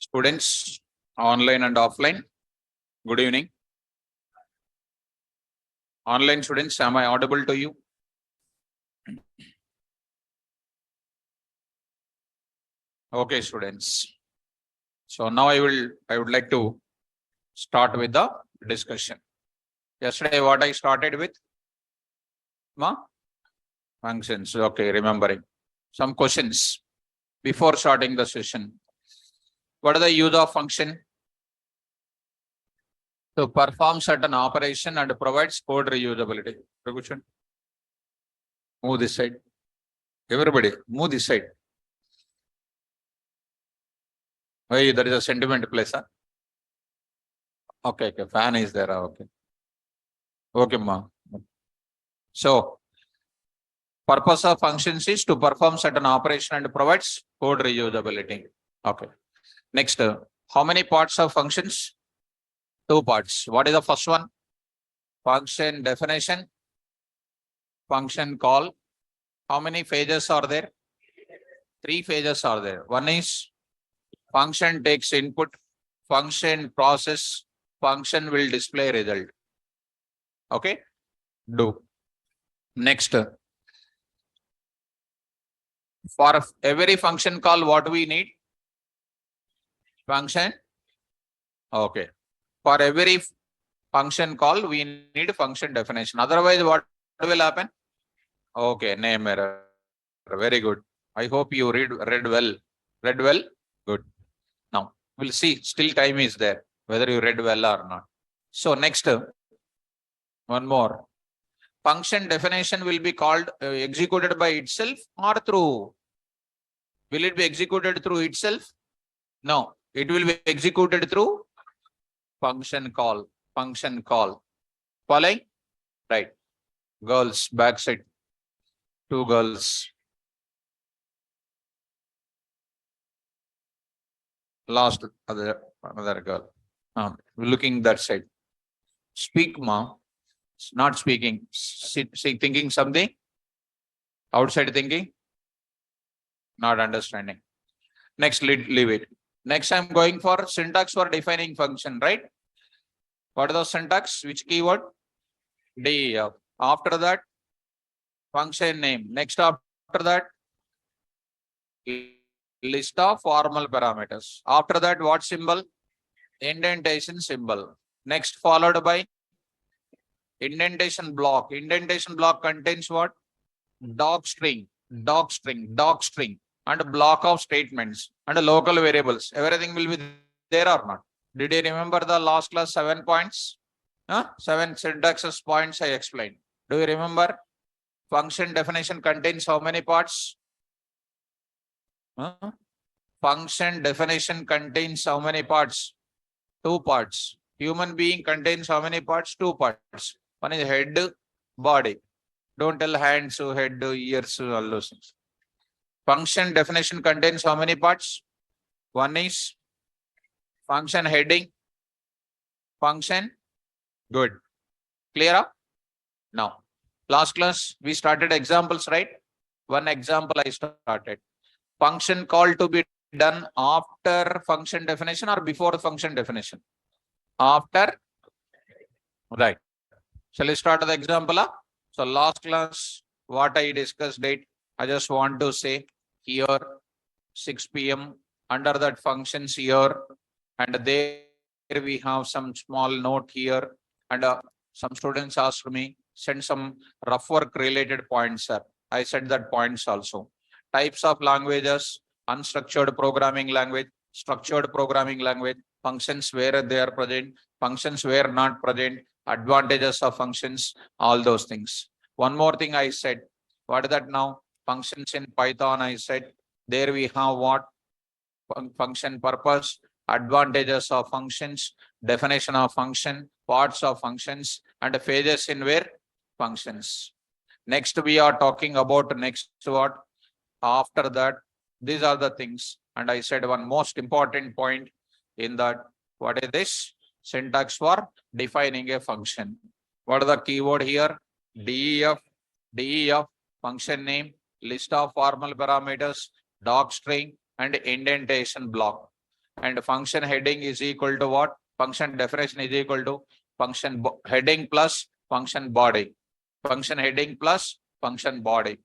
Students, online and offline, good evening. Online students, am I audible to you? Okay, students. So now I would like to start with the discussion. Yesterday, what I started with? Functions. Okay, remembering. Some questions before starting the session. What is the use of function? To perform certain operation and provides code reusability. Move this side. Everybody, move this side. Why there is a sentiment place? Huh? Okay, fan is there. Okay. Okay, ma. So, purpose of functions is to perform certain operation and provides code reusability. Okay. Next, how many parts of functions? 2 parts. What is the first one? Function definition, function call. How many phases are there? 3 phases are there. One is function takes input, function process, function will display result. Okay, do. Next, for every function call, what we need? Function. Okay. For every function call, we need function definition. Otherwise, what will happen? Okay, name error. Very good. I hope you read well. Read well? Good. Now, we'll see. Still time is there, whether you read well or not. So next, one more. Function definition will be called executed by itself or through? Will it be executed through itself? No, it will be executed through function call. Function call. Following? Right. Girls, backside. 2 girls. Last another girl. Looking that side. Speak, ma. Not speaking. Thinking something. Outside thinking. Not understanding. Next, leave it. Next, I'm going for syntax for defining function, right? What is the syntax? Which keyword? Def. After that, function name. Next, after that, list of formal parameters. After that, what symbol? Indentation symbol. Next, followed by indentation block. Indentation block contains what? Docstring, and block of statements and local variables. Everything will be there or not? Did you remember the last class 7 points? 7 syntaxes points I explained. Do you remember? Function definition contains how many parts? Function definition contains how many parts? 2 parts. Human being contains how many parts? 2 parts. One is head, body. Don't tell hands, head, ears, all those things. Function definition contains how many parts? One is function heading, function. Good. Clear up? Now, last class, we started examples, right? One example I started. Function call to be done after function definition or before function definition? After. Right. Shall we start the example? So last class, what I discussed it, I just want to say here 6 p.m. under that functions here, and there we have some small note here, and some students asked me, send some rough work related points, sir. I said that points also. Types of languages, unstructured programming language, structured programming language, functions where they are present, functions where not present, advantages of functions, all those things. One more thing I said, what is that now? Functions in Python, I said, there we have what? Function purpose, advantages of functions, definition of function, parts of functions, and phases in where? Functions. Next, we are talking about next what? After that, these are the things. And I said one most important point in that, what is this? Syntax for defining a function. What is the keyword here? DEF, function name, list of formal parameters, docstring, and indentation block. and function heading is equal to what? Function definition is equal to function heading plus function body. Function heading plus function body.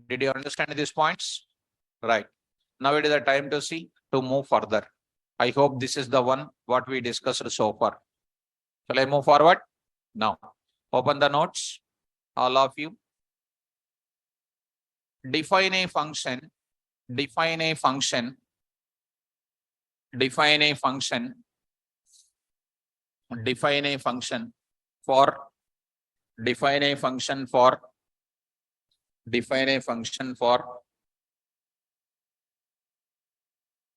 Did you understand these points? Right. Now it is the time to move further. I hope this is the one what we discussed so far. Shall I move forward? Now, open the notes, all of you. Define a function, define a function, define a function, define a function for, define a function for, define a function for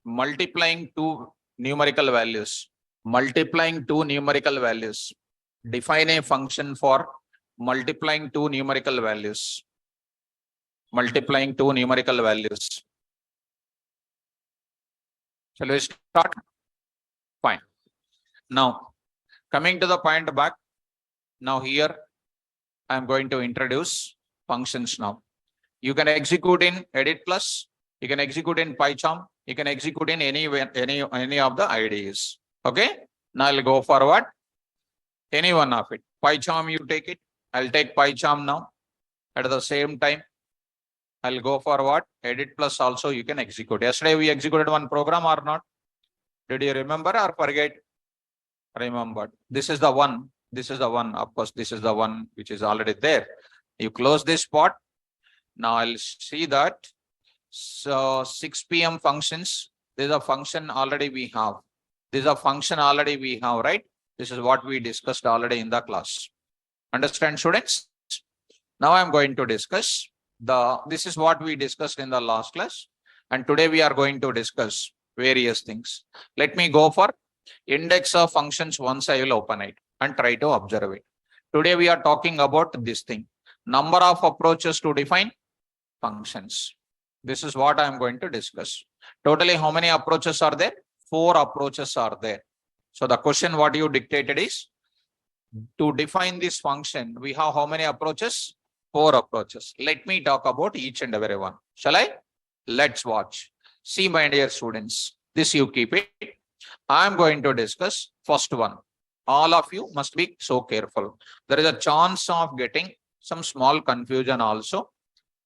multiplying two numerical values, multiplying two numerical values. Define a function for multiplying two numerical values, multiplying two numerical values. Shall we start? Fine. Now, coming to the point back, now here I am going to introduce functions now. You can execute in Edit Plus, you can execute in PyCharm, you can execute in any of the IDEs. Okay. Now I'll go forward. Any one of it. PyCharm, you take it. I'll take PyCharm now. At the same time, I'll go forward. Edit Plus also you can execute. Yesterday we executed one program or not? Did you remember or forget? Remember. This is the one. This is the one. Of course, this is the one which is already there. You close this spot. Now I'll see that. So 6 p.m. functions. This is a function already we have. This is a function already we have, right? This is what we discussed already in the class. Understand, students? Now I'm going to discuss this is what we discussed in the last class. And today we are going to discuss various things. Let me go for index of functions once I will open it and try to observe it. Today we are talking about this thing. Number of approaches to define functions. This is what I am going to discuss. Totally how many approaches are there? 4 approaches are there. So the question what you dictated is, to define this function, we have how many approaches? 4 approaches. Let me talk about each and every one. Shall I? Let's watch. See, my dear students, this you keep it. I am going to discuss first one. All of you must be so careful. There is a chance of getting some small confusion also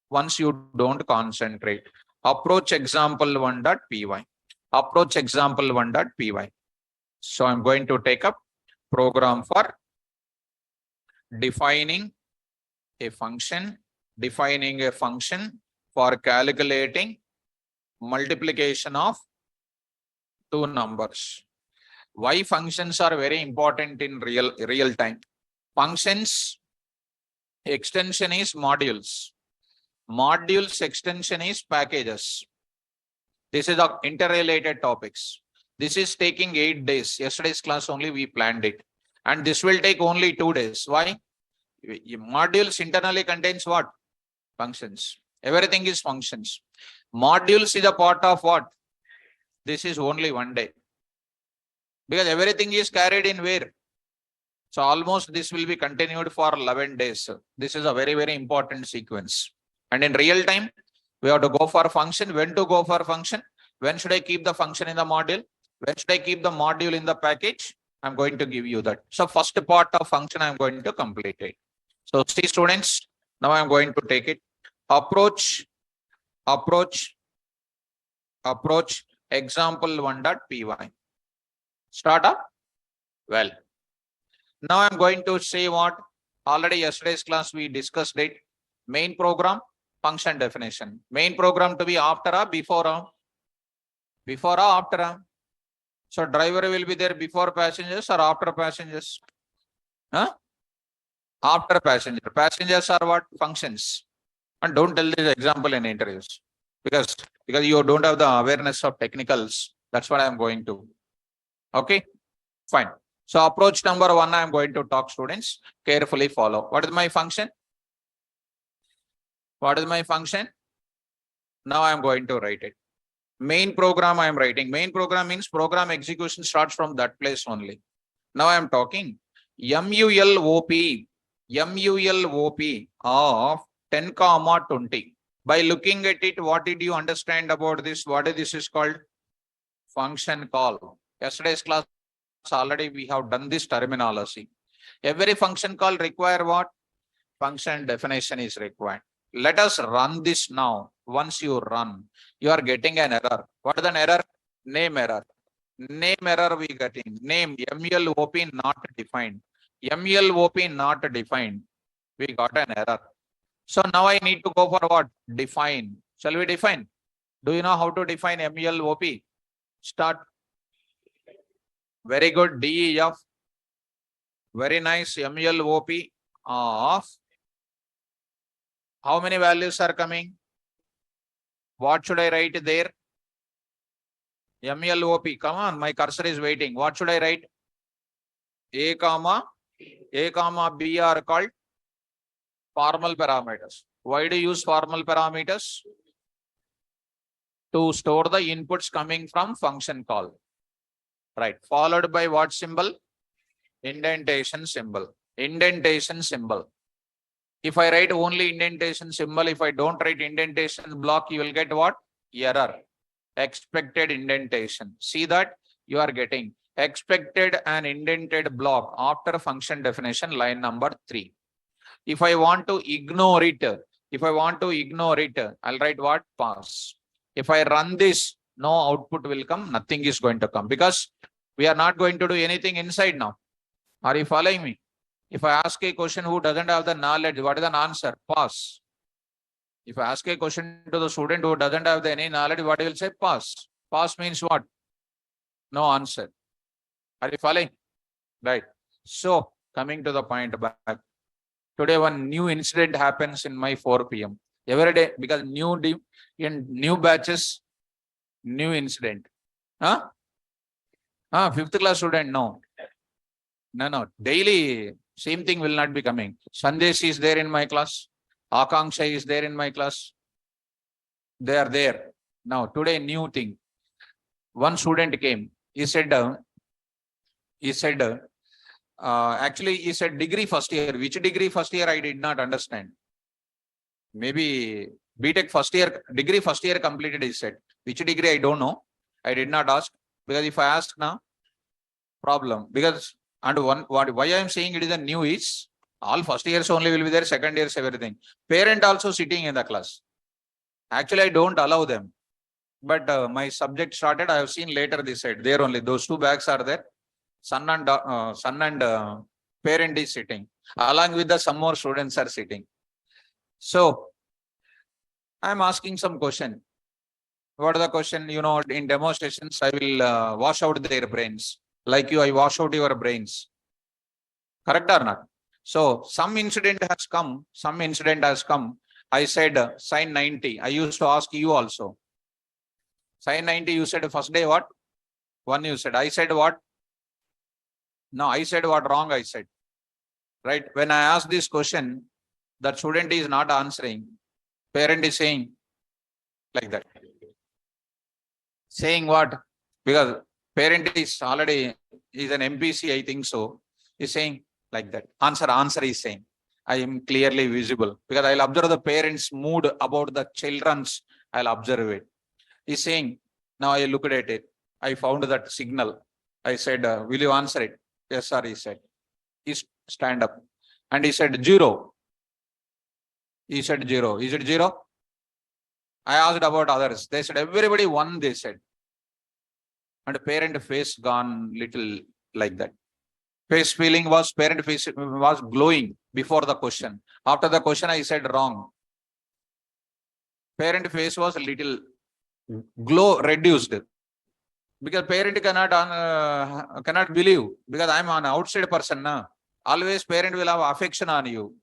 once you don't concentrate. Approach example 1.py. Approach example 1.py. So I'm going to take up program for defining a function for calculating multiplication of 2 numbers. Why functions are very important in real time? Functions extension is modules. Modules extension is packages. This is the interrelated topics. This is taking 8 days. Yesterday's class only we planned it. And this will take only 2 days. Why? Modules internally contains what? Functions. Everything is functions. Modules is a part of what? This is only 1 day. Because everything is carried in where? So almost this will be continued for 11 days. This is a very, very important sequence. And in real time, we have to go for a function. When to go for a function? When should I keep the function in the module? When should I keep the module in the package? I'm going to give you that. So first part of function, I'm going to complete it. So see, students, now I'm going to take it. Approach example 1.py. Start up. Well, now I'm going to say what already yesterday's class we discussed it. Main program, function definition. Main program to be after or before or? Before or after or? So driver will be there before passengers or after passengers? Huh? After passenger. Passengers are what? Functions. And don't tell this example in interviews. Because you don't have the awareness of technicals. That's what I'm going to. Okay, fine. So approach number 1, I'm going to talk, students. Carefully follow. What is my function? What is my function? Now I'm going to write it. Main program I am writing. Main program means program execution starts from that place only. Now I am talking MULOP of 10, 20. By looking at it, what did you understand about this? What is this is called? function call. Yesterday's class already we have done this terminology. Every function call require what? Function definition is required. Let us run this now. Once you run, you are getting an error. What is an error? Name error. Name error we getting. Name MLOP not defined. MLOP not defined. We got an error. So now I need to go for what? Define. Shall we define? Do you know how to define MLOP? Start. Very good. DEF. Very nice. MLOP of. How many values are coming? What should I write there? MLOP. Come on, my cursor is waiting. What should I write? A comma B are called formal parameters. Why do you use formal parameters? To store the inputs coming from function call. Right. Followed by what symbol? Indentation symbol. Indentation symbol. If I write only indentation symbol, if I don't write indentation block, you will get what? Error. Expected indentation. See that? You are getting expected and indented block after function definition, line number 3. If I want to ignore it, I'll write what? Pass. If I run this, no output will come, nothing is going to come because we are not going to do anything inside now. Are you following me? If I ask a question who doesn't have the knowledge, what is the answer? Pass. If I ask a question to the student who doesn't have any knowledge, what he will say? Pass. Pass means what? No answer. Are you following? Right. So, coming to the point back. Today, one new incident happens in my 4 p.m. Every day, because in new batches, new incident. Huh? 5th class student, no. No. Daily, same thing will not be coming. Sandesh is there in my class. Akanksha is there in my class. They are there. Now, today, new thing. One student came. He said, actually, he said degree first year. Which degree first year? I did not understand. Maybe BTech first year, degree first year completed, he said. Which degree? I don't know. I did not ask. Because if I ask now, problem. Because, and why I am saying it is a new is, all first years only will be there, second years, everything. Parent also sitting in the class. Actually, I don't allow them. But my subject started, I have seen later this side. There only, those 2 bags are there. Son and parent is sitting. Along with the some more students are sitting. So, I am asking some question. What is the question? You know, in demonstrations, I will wash out their brains. Like you, I wash out your brains. Correct or not? So, some incident has come. I said, sign 90. I used to ask you also. Sign 90, you said first day what? 1 you said. I said what? No, I said what? Wrong I said. Right? When I ask this question, that student is not answering. Parent is saying like that. Saying what? Because parent is already, is an MPC, I think so. Is saying like that. Answer is saying. I am clearly visible. Because I'll observe the parents' mood about the children's, I'll observe it. He's saying, now I looked at it. I found that signal. I said, will you answer it? Yes, sir, he said. He stand up. And he said, 0. He said 0. Is it 0? I asked about others. They said, everybody 1, they said. And parent face gone little like that. Face feeling was, parent face was glowing before the question. After the question, I said wrong. Parent face was a little glow reduced. Because parent cannot believe. Because I'm an outside person now. Always parent will have affection on you.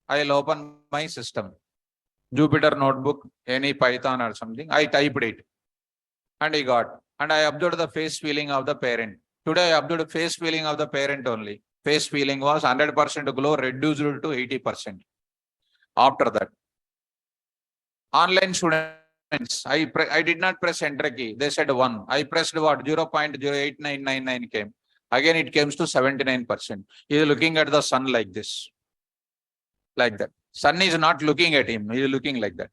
I'll open my system. Jupyter notebook, any Python or something. I typed it. And I got. And I observed the face feeling of the parent. Today I observed the face feeling of the parent only. Face feeling was 100% glow reduced to 80%. After that. Online students, I did not press enter key. They said 1. I pressed what? 0.08999 came. Again, it comes to 79%. He is looking at the sun like this. Like that. Sun is not looking at him. He is looking like that.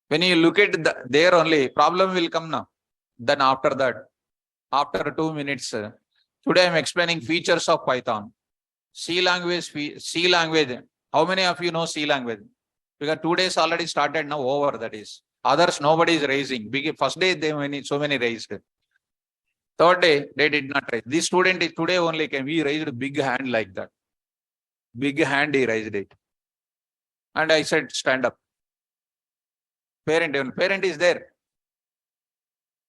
When you look at there only, problem will come now. Then after that, after 2 minutes, today I'm explaining features of Python. C language, C language. How many of you know C language? Because 2 days already started, now over, that is. Others, nobody is raising. First day, so many raised. Third day, they did not raise. This student is today only came. He raised a big hand like that. Big hand, he raised it. And I said, stand up. Parent is there.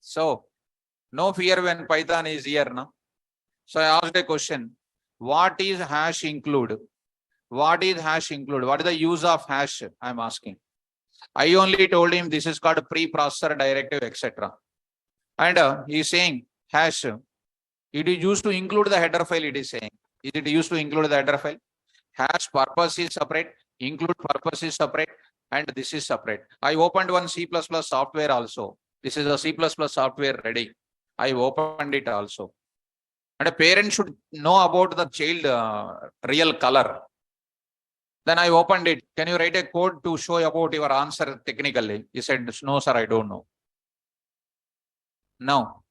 So, no fear when Python is here now. So I asked a question. What is hash include? What is hash include? What is the use of hash? I'm asking. I only told him this is called pre-processor directive, etc. And he's saying hash. It is used to include the header file, it is saying. Is it used to include the header file? Hash purpose is separate, include purpose is separate, and this is separate. I opened one C++ software also. This is a C++ software ready. I opened it also. And a parent should know about the child real color. Then I opened it. Can you write a code to show about your answer technically? He said, no, sir, I don't know. Now,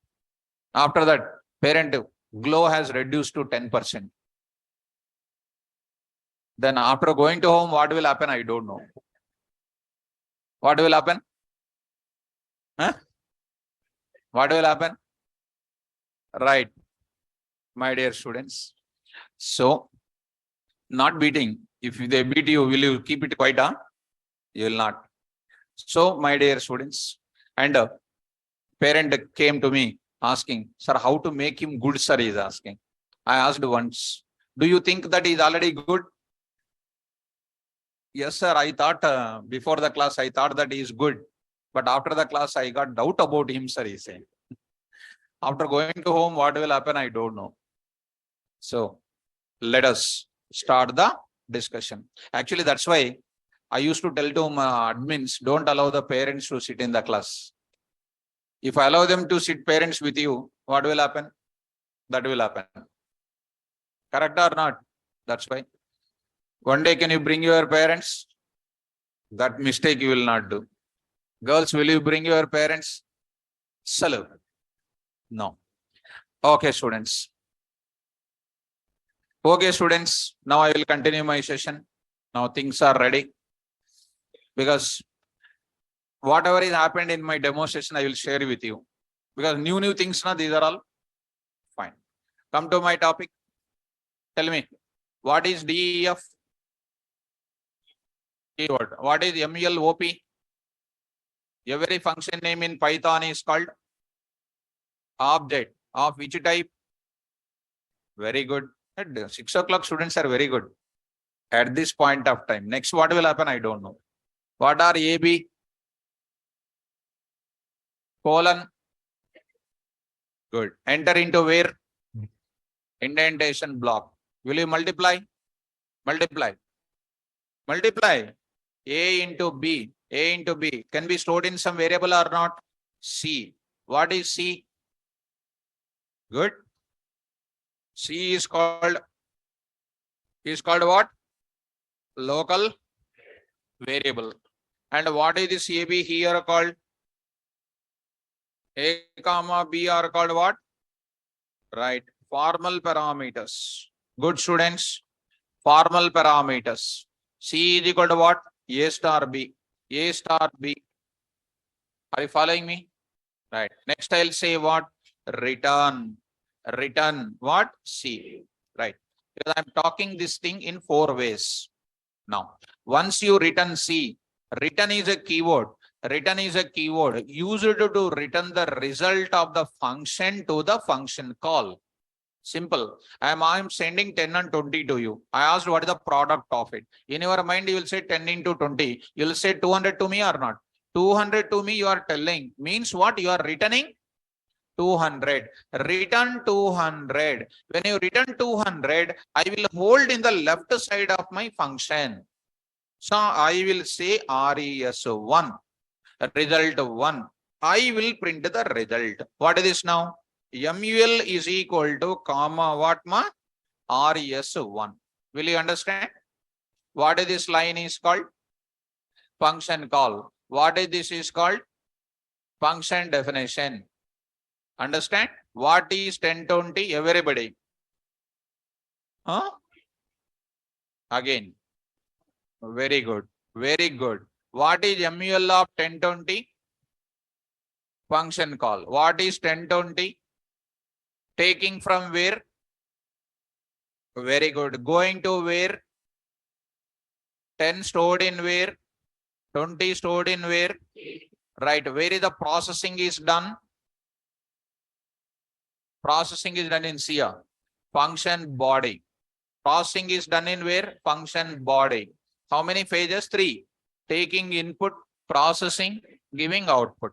after that, parent glow has reduced to 10%. Then after going to home, what will happen? I don't know. What will happen? Huh? What will happen? Right, my dear students. So, not beating. If they beat you, will you keep it quiet? Huh? You will not. So, my dear students, and parent came to me asking, sir, how to make him good, sir, he is asking. I asked once, do you think that he is already good? Yes, sir, I thought before the class, I thought that he is good. But after the class, I got doubt about him, sir, he said. After going to home, what will happen? I don't know. So, let us start the discussion. Actually, that's why I used to tell to my admins, don't allow the parents to sit in the class. If I allow them to sit parents with you, what will happen? That will happen. Correct or not? That's why. One day, can you bring your parents? That mistake you will not do. Girls, will you bring your parents? Salute. No. Okay, students. Okay, students. Now I will continue my session. Now things are ready. Because whatever is happened in my demo session, I will share with you. Because new things, na, these are all fine. Come to my topic. Tell me, what is DEF? Keyword. What is MULOP? Every function name in Python is called object. Of which type? Very good. At 6 o'clock, students are very good at this point of time. Next, what will happen? I don't know. What are AB? Colon. Good. Enter into where? Indentation block. Will you multiply? Multiply. Multiply. A into B. A into B. Can be stored in some variable or not? C. What is C? Good. C is called what? Local variable. And what is this AB here called? A comma B are called what? Right. Formal parameters. Good students. Formal parameters. C is equal to what? A star B. A star B. Are you following me? Right. Next I'll say what? Return. Return what? C. Right. Because I'm talking this thing in 4 ways. Now, once you return C, return is a keyword. Return is a keyword used to return the result of the function to the function call. Simple. I'm sending 10 and 20 to you. I asked what is the product of it. In your mind, you will say 10 into 20. You will say 200 to me or not? 200 to me, you are telling. Means what? You are returning 200. Return 200. When you return 200, I will hold in the left side of my function. So I will say res1. Result 1. I will print the result. What is this now? MUL is equal to comma what ma? res1. Will you understand? What is this line is called? Function call. What is this is called? Function definition. Understand? What is 1020? Everybody. Huh? Again. Very good. Very good. What is MUL of 1020? Function call. What is 1020? Taking from where? Very good. Going to where? 10 stored in where? 20 stored in where? Right. Where is the processing is done? Processing is done in SIA. Function body. Processing is done in where? Function body. How many phases? 3. Taking input, processing, giving output.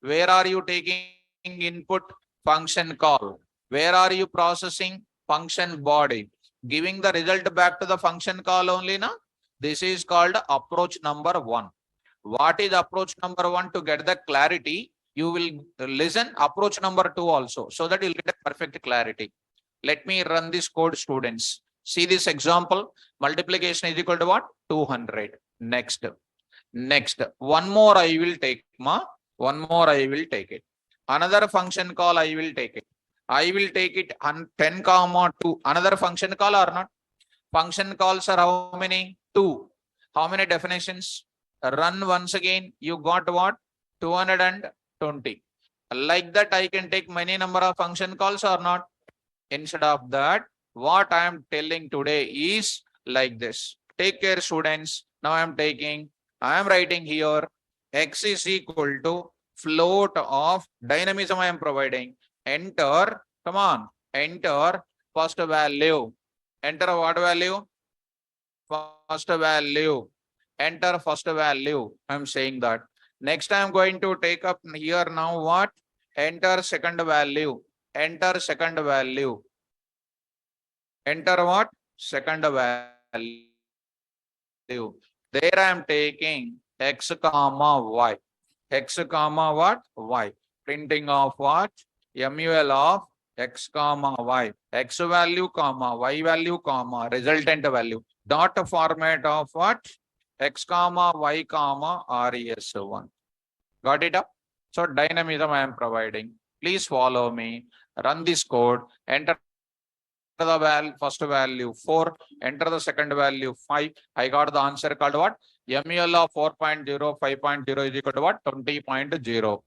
Where are you taking input? Function call. Where are you processing? Function body. Giving the result back to the function call only now. This is called approach number 1. What is approach number 1? To get the clarity, you will listen approach number 2 also, so that you'll get a perfect clarity. Let me run this code, students. See this example. Multiplication is equal to what? 200. Next. One more I will take, ma. One more I will take it. Another function call I will take it. I will take it on 10 comma 2. Another function call or not? Function calls are how many? 2. How many definitions? Run once again. You got what? 220. Like that, I can take many number of function calls or not? Instead of that, what I am telling today is like this. Take care, students. Now I am writing here x is equal to float of dynamism I am providing. Enter, come on, enter first value. Enter what value? First value. Enter first value. I am saying that. Next I am going to take up here now what? Enter second value. Enter second value. Enter what? Second value. There I am taking x comma y. X comma what? Y. Printing of what? MUL of x comma y. X value comma y value comma resultant value. Dot format of what? X comma y comma res1. Got it up? So dynamism I am providing. Please follow me. Run this code. Enter the first value 4, enter the second value 5. I got the answer called what? MUL of 4.0, 5.0 is equal to what? 20.0.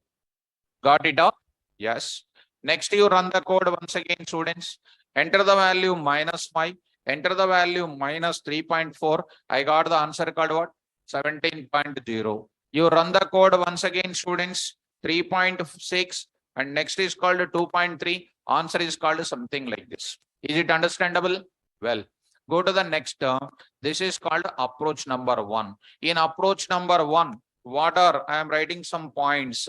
Got it up? Yes. Next you run the code once again, students. Enter the value -5, enter the value -3.4. I got the answer called what? 17.0. You run the code once again, students. 3.6 and next is called 2.3. Answer is called something like this. Is it understandable? Well, go to the next term. This is called approach number 1. In approach number 1, what are, I am writing some points.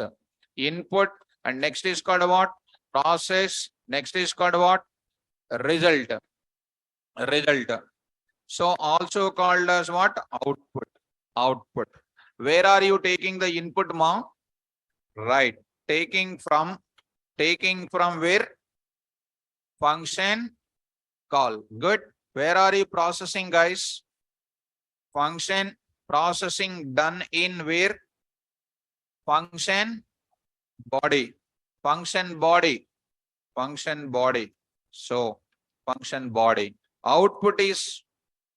Input and next is called what? Process. Next is called what? Result. So also called as what? Output. Where are you taking the input, ma? Right. Taking from where? Function call. Good. Where are you processing, guys? Function processing done in where? Function body. So function body. Output is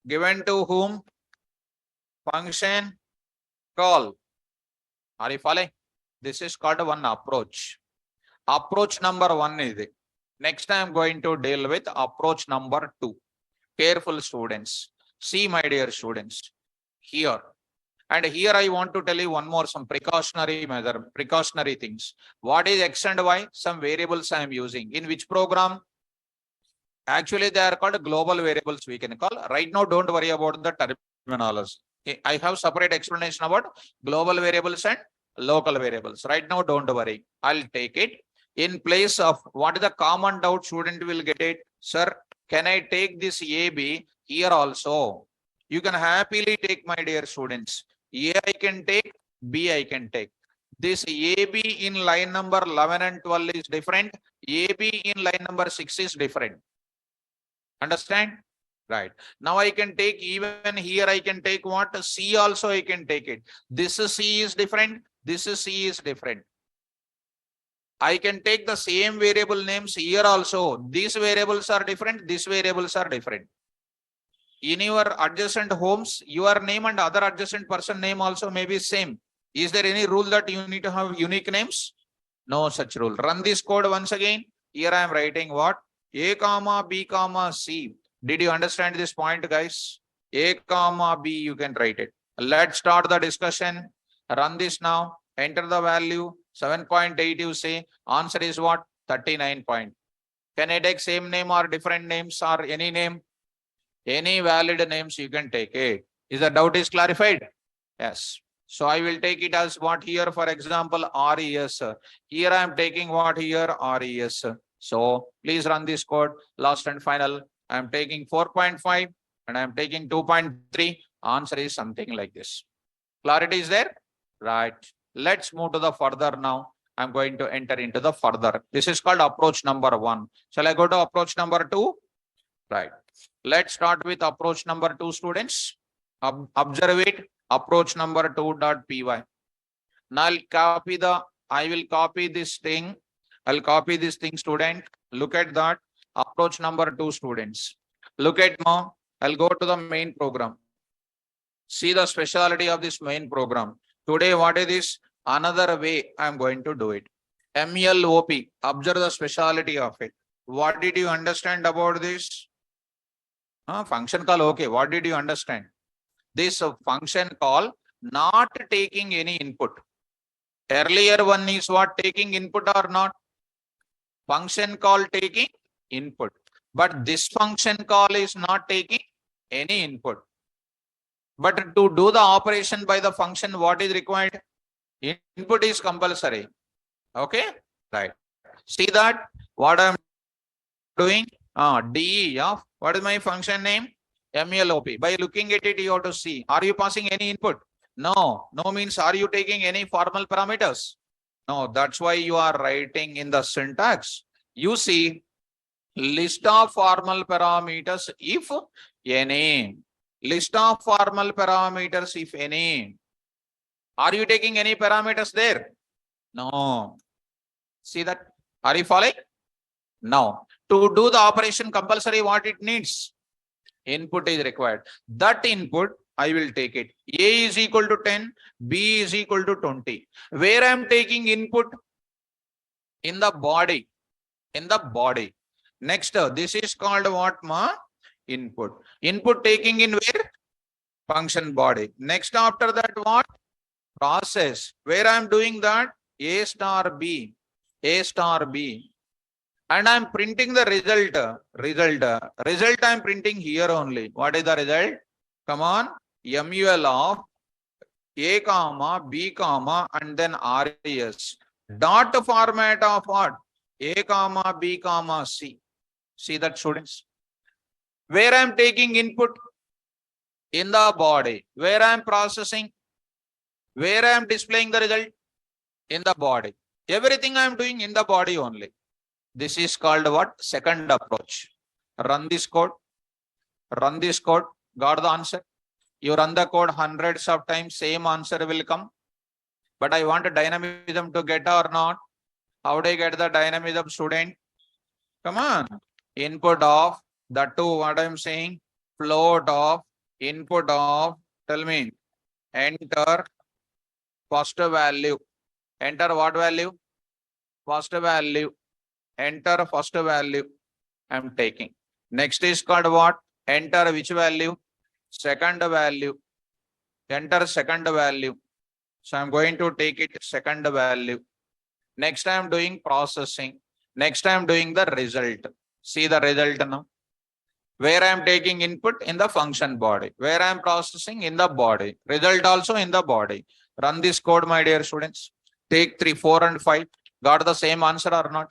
given to whom? Function call. Are you following? This is called one approach. Approach number 1 is it. Next, I am going to deal with approach number 2. Careful, students. See, my dear students, here. And here I want to tell you one more, some precautionary things. What is X and Y? Some variables I am using. In which program? Actually, they are called global variables we can call. Right now, don't worry about the terminology. I have separate explanation about global variables and local variables. Right now, don't worry. I'll take it. In place of what is the common doubt student will get it? Sir, can I take this AB here also? You can happily take, my dear students. A I can take, B I can take. This AB in line number 11 and 12 is different. AB in line number 6 is different. Understand? Right. Now I can take, even here I can take what? C also I can take it. This C is different. This C is different. I can take the same variable names here also. These variables are different. These variables are different. In your adjacent homes, your name and other adjacent person name also may be same. Is there any rule that you need to have unique names? No such rule. Run this code once again. Here I am writing what? A comma B comma C. Did you understand this point, guys? A comma B, you can write it. Let's start the discussion. Run this now. Enter the value. 7.8 you say. Answer is what? 39 point. Can I take same name or different names or any name? Any valid names you can take it. Is the doubt is clarified? Yes. So I will take it as what here, for example, RES. Here I am taking what here, RES. So please run this code. Last and final. I am taking 4.5 and I am taking 2.3. Answer is something like this. Clarity is there? Right. Let's move to the further now. I'm going to enter into the further. This is called approach number 1. Shall I go to approach number 2? Right. Let's start with approach number 2, students. Observe it. Approach number 2.py. Now I will copy this thing. I'll copy this thing, student. Look at that. Approach number 2, students. Look at now. I'll go to the main program. See the speciality of this main program. Today, what is this? Another way I'm going to do it. MLOP. Observe the speciality of it. What did you understand about this? Function call. Okay. What did you understand? This function call not taking any input. Earlier one is what, taking input or not? Function call taking input. But this function call is not taking any input. But to do the operation by the function, what is required? Input is compulsory. Okay? Right. See that? What I'm doing? DE of, what is my function name? MLOP. By looking at it, you have to see, are you passing any input? No. No means, are you taking any formal parameters? No, that's why you are writing in the syntax. You see, list of formal parameters if any. List of formal parameters if any. Are you taking any parameters there? No. See that? Are you following? Now, to do the operation compulsory, what it needs? Input is required. That input, I will take it. A is equal to 10, B is equal to 20. Where I am taking input? In the body. In the body. Next, this is called what, ma? Input. Input taking in where? Function body. Next, after that, what? Process. Where I am doing that? A star B. A star B. And I am printing the result I am printing here only. What is the result? Come on. MUL of A comma B comma and then RES. Dot format of what? A comma B comma C. See that, students? Where I am taking input? In the body. Where I am processing? Where I am displaying the result? In the body. Everything I am doing in the body only. This is called what? Second approach. Run this code. Run this code. Got the answer? You run the code hundreds of times, same answer will come. But I want a dynamism to get or not. How do I get the dynamism, student? Come on. Input of the two, what I am saying? Float of input of, tell me, enter first value. Enter what value? First value. Enter first value. I am taking. Next is called what? Enter which value? Second value. Enter second value. So I am going to take it second value. Next I am doing processing. Next I am doing the result. See the result now. Where I am taking input? In the function body. Where I am processing? In the body. Result also in the body. Run this code, my dear students. Take 3, 4 and 5. Got the same answer or not?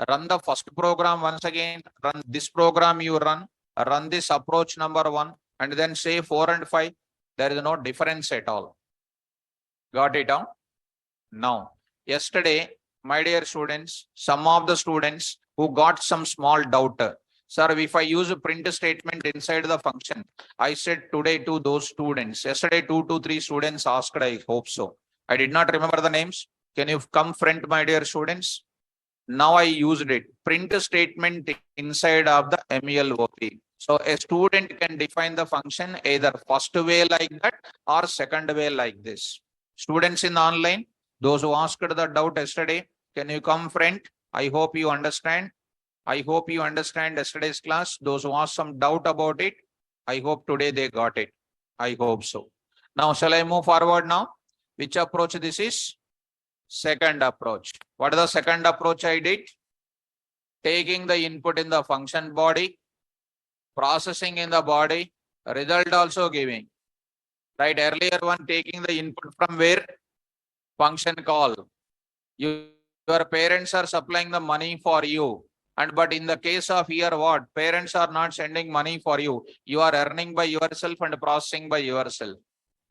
Run the first program once again. Run this program you run. Run this approach number 1 and then say 4 and 5. There is no difference at all. Got it down? Now, yesterday, my dear students, some of the students who got some small doubt. Sir, if I use a print statement inside the function, I said today to those students. Yesterday, 2 to 3 students asked, I hope so. I did not remember the names. Can you come front, my dear students? Now I used it. Print statement inside of the MLOP. So a student can define the function either first way like that or second way like this. Students in online, those who asked the doubt yesterday, can you come front? I hope you understand. I hope you understand yesterday's class. Those who asked some doubt about it, I hope today they got it. I hope so. Now, shall I move forward now? Which approach this is? Second approach. What is the second approach I did? Taking the input in the function body, processing in the body, result also giving. Right, earlier one taking the input from where? Function call. Your parents are supplying the money for you. But in the case of here, what? Parents are not sending money for you. You are earning by yourself and processing by yourself.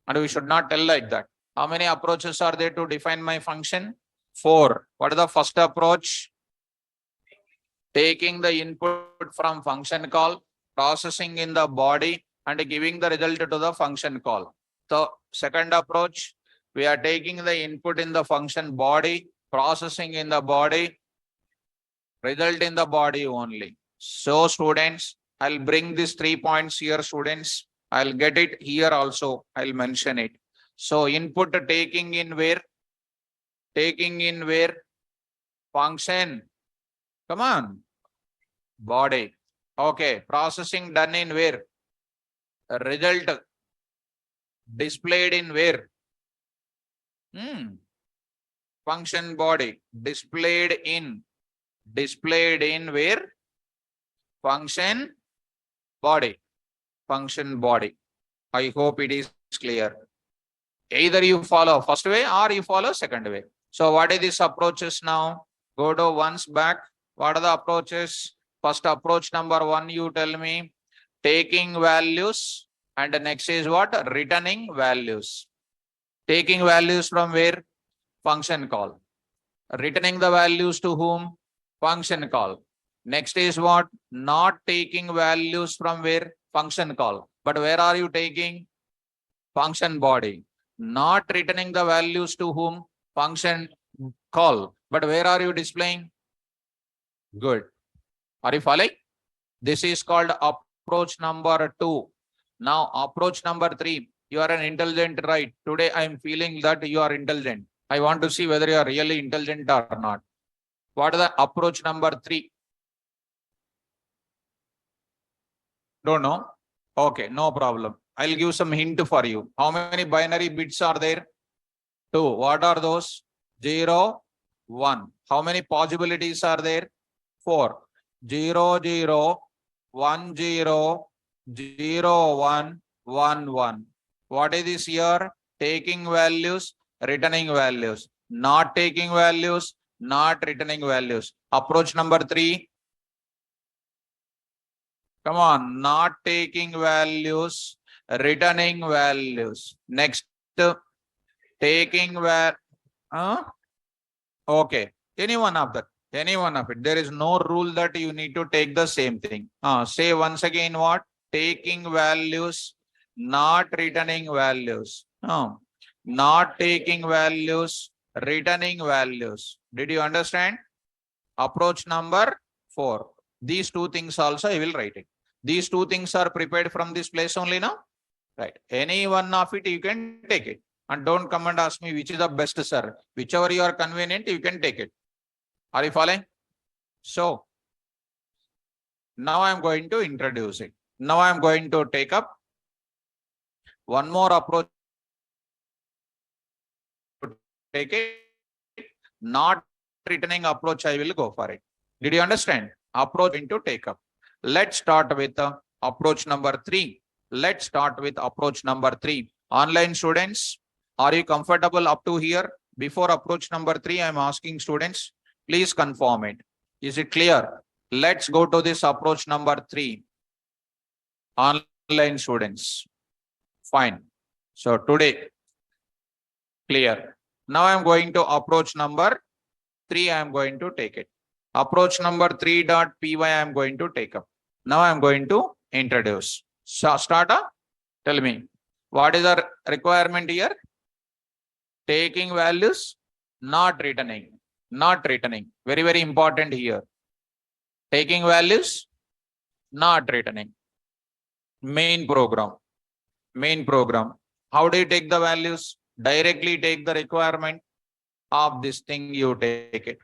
And we should not tell like that. How many approaches are there to define my function? 4. What is the first approach? Taking the input from function call, processing in the body, and giving the result to the function call. So, second approach, we are taking the input in the function body, processing in the body, result in the body only. So, students, I'll bring these 3 points here, students. I'll get it here also. I'll mention it. So, input taking in where? Taking in where? Function. Come on. Body. Okay. Processing done in where? Result displayed in where? Function body. Displayed in where? Function body. Function body. I hope it is clear. Either you follow first way or you follow second way. So what are these approaches now? Go to once back. What are the approaches? First approach number 1, you tell me. Taking values. And the next is what? Returning values. Taking values from where? Function call. Returning the values to whom? Function call. Next is what? Not taking values from where? Function call. But where are you taking? Function body. Not returning the values to whom? Function call. But where are you displaying? Good. Are you following? This is called approach number 2. Now approach number 3. You are an intelligent, right? Today I am feeling that you are intelligent. I want to see whether you are really intelligent or not. What is the approach number 3? Don't know? Okay, no problem. I'll give some hint for you. How many binary bits are there? 2. What are those? 0, 1. How many possibilities are there? 4. 0, 0, 1, 0, 0, 1, 1, 1. What is this here? Taking values, returning values. Not taking values, not returning values. Approach number 3. Come on, not taking values, returning values. Next, taking okay, any one of that. Any one of it. There is no rule that you need to take the same thing. Say once again what? Taking values, not returning values. Not taking values, returning values. Did you understand? Approach number 4. These 2 things also I will write it. These 2 things are prepared from this place only now. Right. Any one of it you can take it. And don't come and ask me which is the best, sir. Whichever you are convenient, you can take it. Are you following? So, now I am going to introduce it. Now I am going to take up one more approach. Take it. Not returning approach, I will go for it. Did you understand? Approach going to take up. Let's start with approach number 3. Let's start with approach number 3. Online students, are you comfortable up to here? Before approach number 3, I am asking students, please confirm it. Is it clear? Let's go to this approach number 3. Online students. Fine. So today, clear. Now I am going to approach number 3. I am going to take it. Approach number 3.py I am going to take up. Now I am going to introduce. So start. Tell me, what is the requirement here? Taking values, not returning. not returning. Very, very important here. Taking values, not returning. Main program. Main program. How do you take the values? Directly take the requirement of this thing, you take it.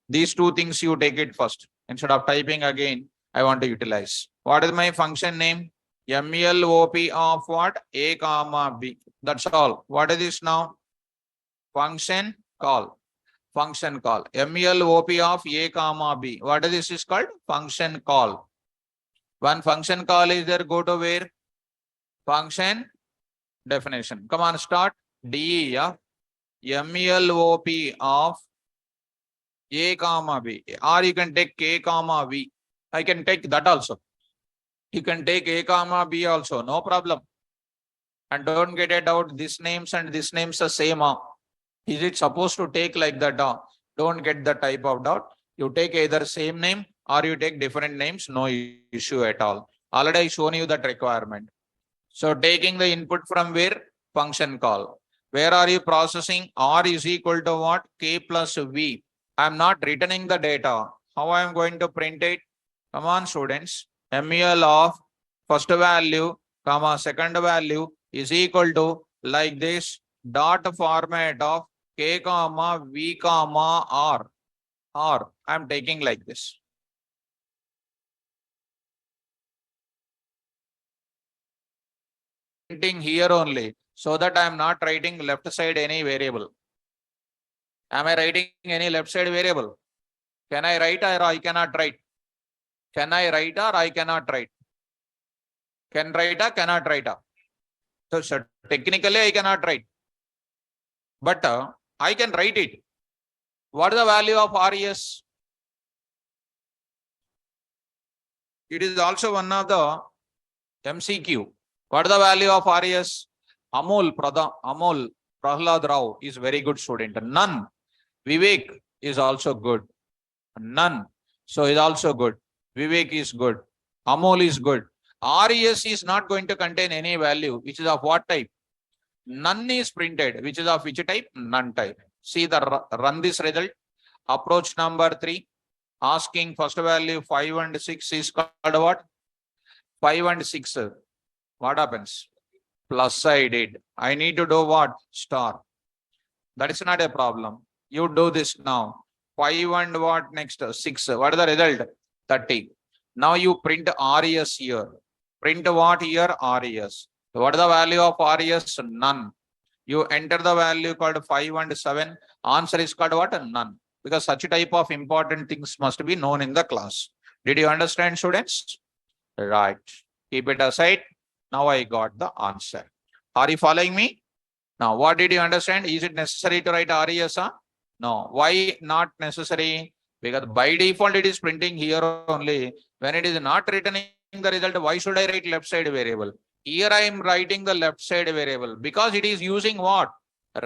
These two things you take it first. Instead of typing again, I want to utilize. What is my function name? MELOP of what? A comma B. That's all. What is this now? Function call. Function call. MELOP of A comma B. What is this is called? Function call. One function call is there, go to where? Function definition. Come on, start. DEF MELOP of A comma B. Or you can take K comma V. I can take that also. You can take A comma B also, no problem. And don't get it out, this names and this names are same. Is it supposed to take like that? Don't get the type of doubt. You take either same name or you take different names, no issue at all. Already I shown you that requirement. So taking the input from where? Function call. Where are you processing? R is equal to what? K plus V. I am not returning the data. How I am going to print it? Come on, students. MEL of first value, comma second value is equal to like this dot format of K comma V comma R. R. I am taking like this. Printing here only, so that I am not writing left side any variable. Am I writing any left side variable? Can I write or I cannot write? Can I write or I cannot write? Can write or cannot write? So technically I cannot write. But I can write it. What is the value of RES? It is also one of the MCQ. What is the value of RES? Amol Prahlad Rao is very good student. None. Vivek is also good. None. So is also good. Vivek is good. Amol is good. RES is not going to contain any value, which is of what type? None is printed, which is of which type? None type. See the run this result. Approach number 3. Asking first value 5 and 6 is called what? 5 and 6. What happens? Plus I did. I need to do what? Star. That is not a problem. You do this now. 5 and what next? 6. What is the result? 30. Now you print RES here. Print what here? RES. What is the value of RES? None. You enter the value called 5 and 7. Answer is called what? None. Because such type of important things must be known in the class. Did you understand, students? Right. Keep it aside. Now I got the answer. Are you following me? Now, what did you understand? Is it necessary to write RES? No. Why not necessary? Because by default it is printing here only. When it is not returning the result, why should I write left side variable? Here I am writing the left side variable because it is using what?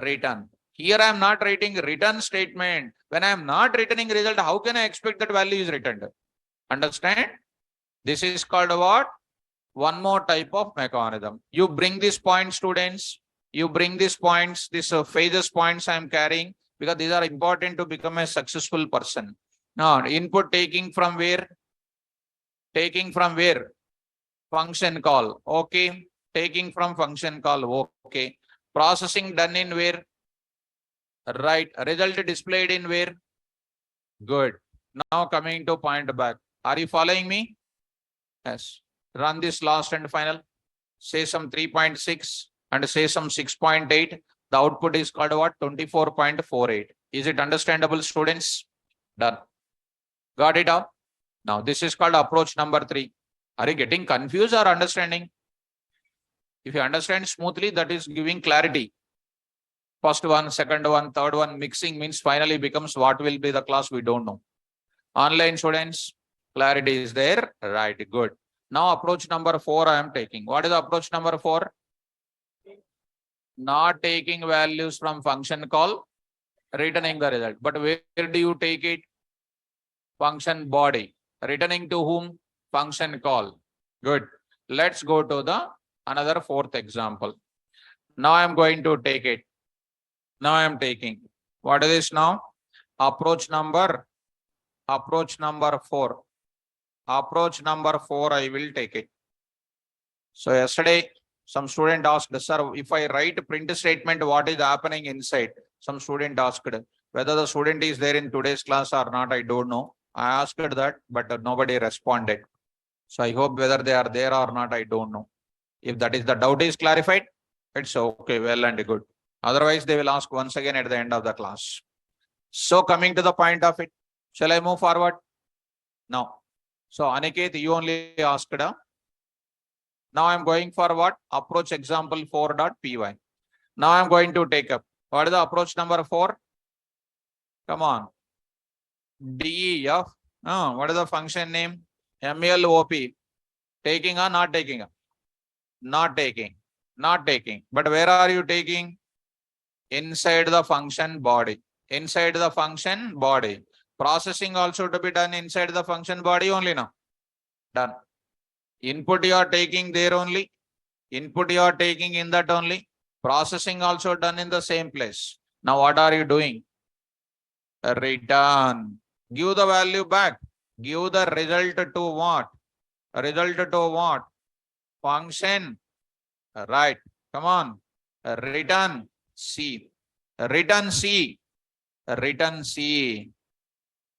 Return. Here I am not writing return statement. When I am not returning result, how can I expect that value is returned? Understand? This is called what? One more type of mechanism. You bring this point, students. You bring these points, these phases points I am carrying because these are important to become a successful person. Now, input taking from where? Taking from where? Function call. Okay. Taking from function call. Okay. Processing done in where? Right. Result displayed in where? Good. Now coming to point back. Are you following me? Yes. Run this last and final. Say some 3.6 and say some 6.8. The output is called what? 24.48. Is it understandable, students? Done. Got it up? Now this is called approach number 3. Are you getting confused or understanding? If you understand smoothly, that is giving clarity. First one, second one, third one, mixing means finally becomes what will be the class, we don't know. Online students, clarity is there. Right, good. Now approach number 4 I am taking. What is approach number 4? Not taking values from function call, returning the result. But where do you take it? Function body. Returning to whom? Function call. Good. Let's go to the another 4th example. Now I am going to take it. Now I am taking. What is this now? Approach number 4. Approach number 4, I will take it. So yesterday, some student asked, sir, if I write print statement, what is happening inside? Some student asked whether the student is there in today's class or not. I don't know. I asked that, but nobody responded. So I hope whether they are there or not, I don't know. If that is the doubt is clarified, it's okay, well and good. Otherwise, they will ask once again at the end of the class. So coming to the point of it, shall I move forward? No. So Aniket, you only asked. Now I'm going for what? Approach example 4.py. Now I'm going to take up. What is the approach number 4? Come on. DEF. What is the function name? MLOP. Taking or not taking? Not taking. Not taking. But where are you taking? Inside the function body. Inside the function body. Processing also to be done inside the function body only now. Done. Input you are taking there only. Input you are taking in that only. Processing also done in the same place. Now what are you doing? Return. Give the value back. Give the result to what? Result to what? Function. Right. Come on. Return C. Return C. Return C.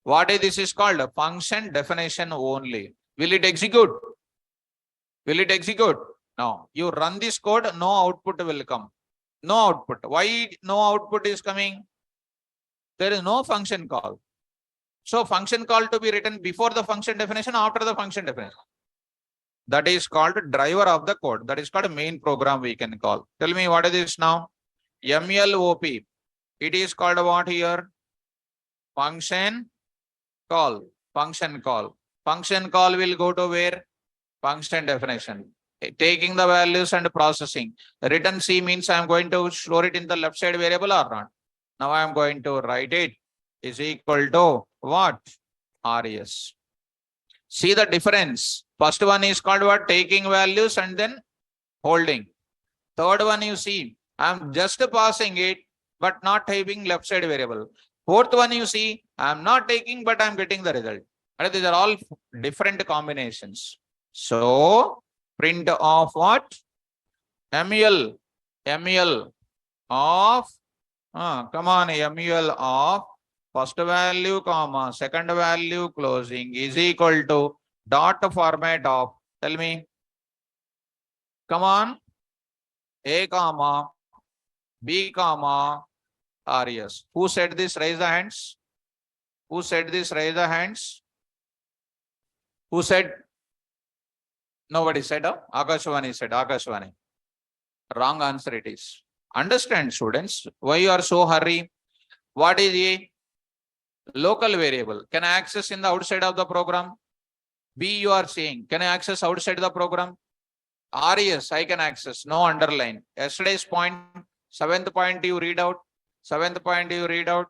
What is this is called? A function definition only. Will it execute? Will it execute? No. You run this code, no output will come. No output. Why no output is coming? There is no function call. So function call to be written before the function definition, after the function definition. That is called driver of the code. That is called main program we can call. Tell me what is this now? MLOP. It is called what here? Function call. Function call. Function call will go to where? Function definition. Taking the values and processing. Return C means I am going to store it in the left side variable or not. Now I am going to write it is equal to what? RES. See the difference. First one is called what? Taking values and then holding. Third one you see, I am just passing it, but not typing left side variable. Fourth one you see, I am not taking, but I am getting the result. And these are all different combinations. So print of what? ML of, come on, ML of first value, comma, second value closing is equal to dot format of, tell me, come on, A comma, B comma, RES. Who said this? Raise the hands. Who said this? Raise the hands. Who said? Nobody said. Akashvani said. Akashvani. Wrong answer it is. Understand, students, why you are so hurry? What is A? Local variable. Can I access in the outside of the program? B, you are saying, can I access outside the program? RES, I can access. No underline. Yesterday's point, 7th point you read out. 7th point you read out.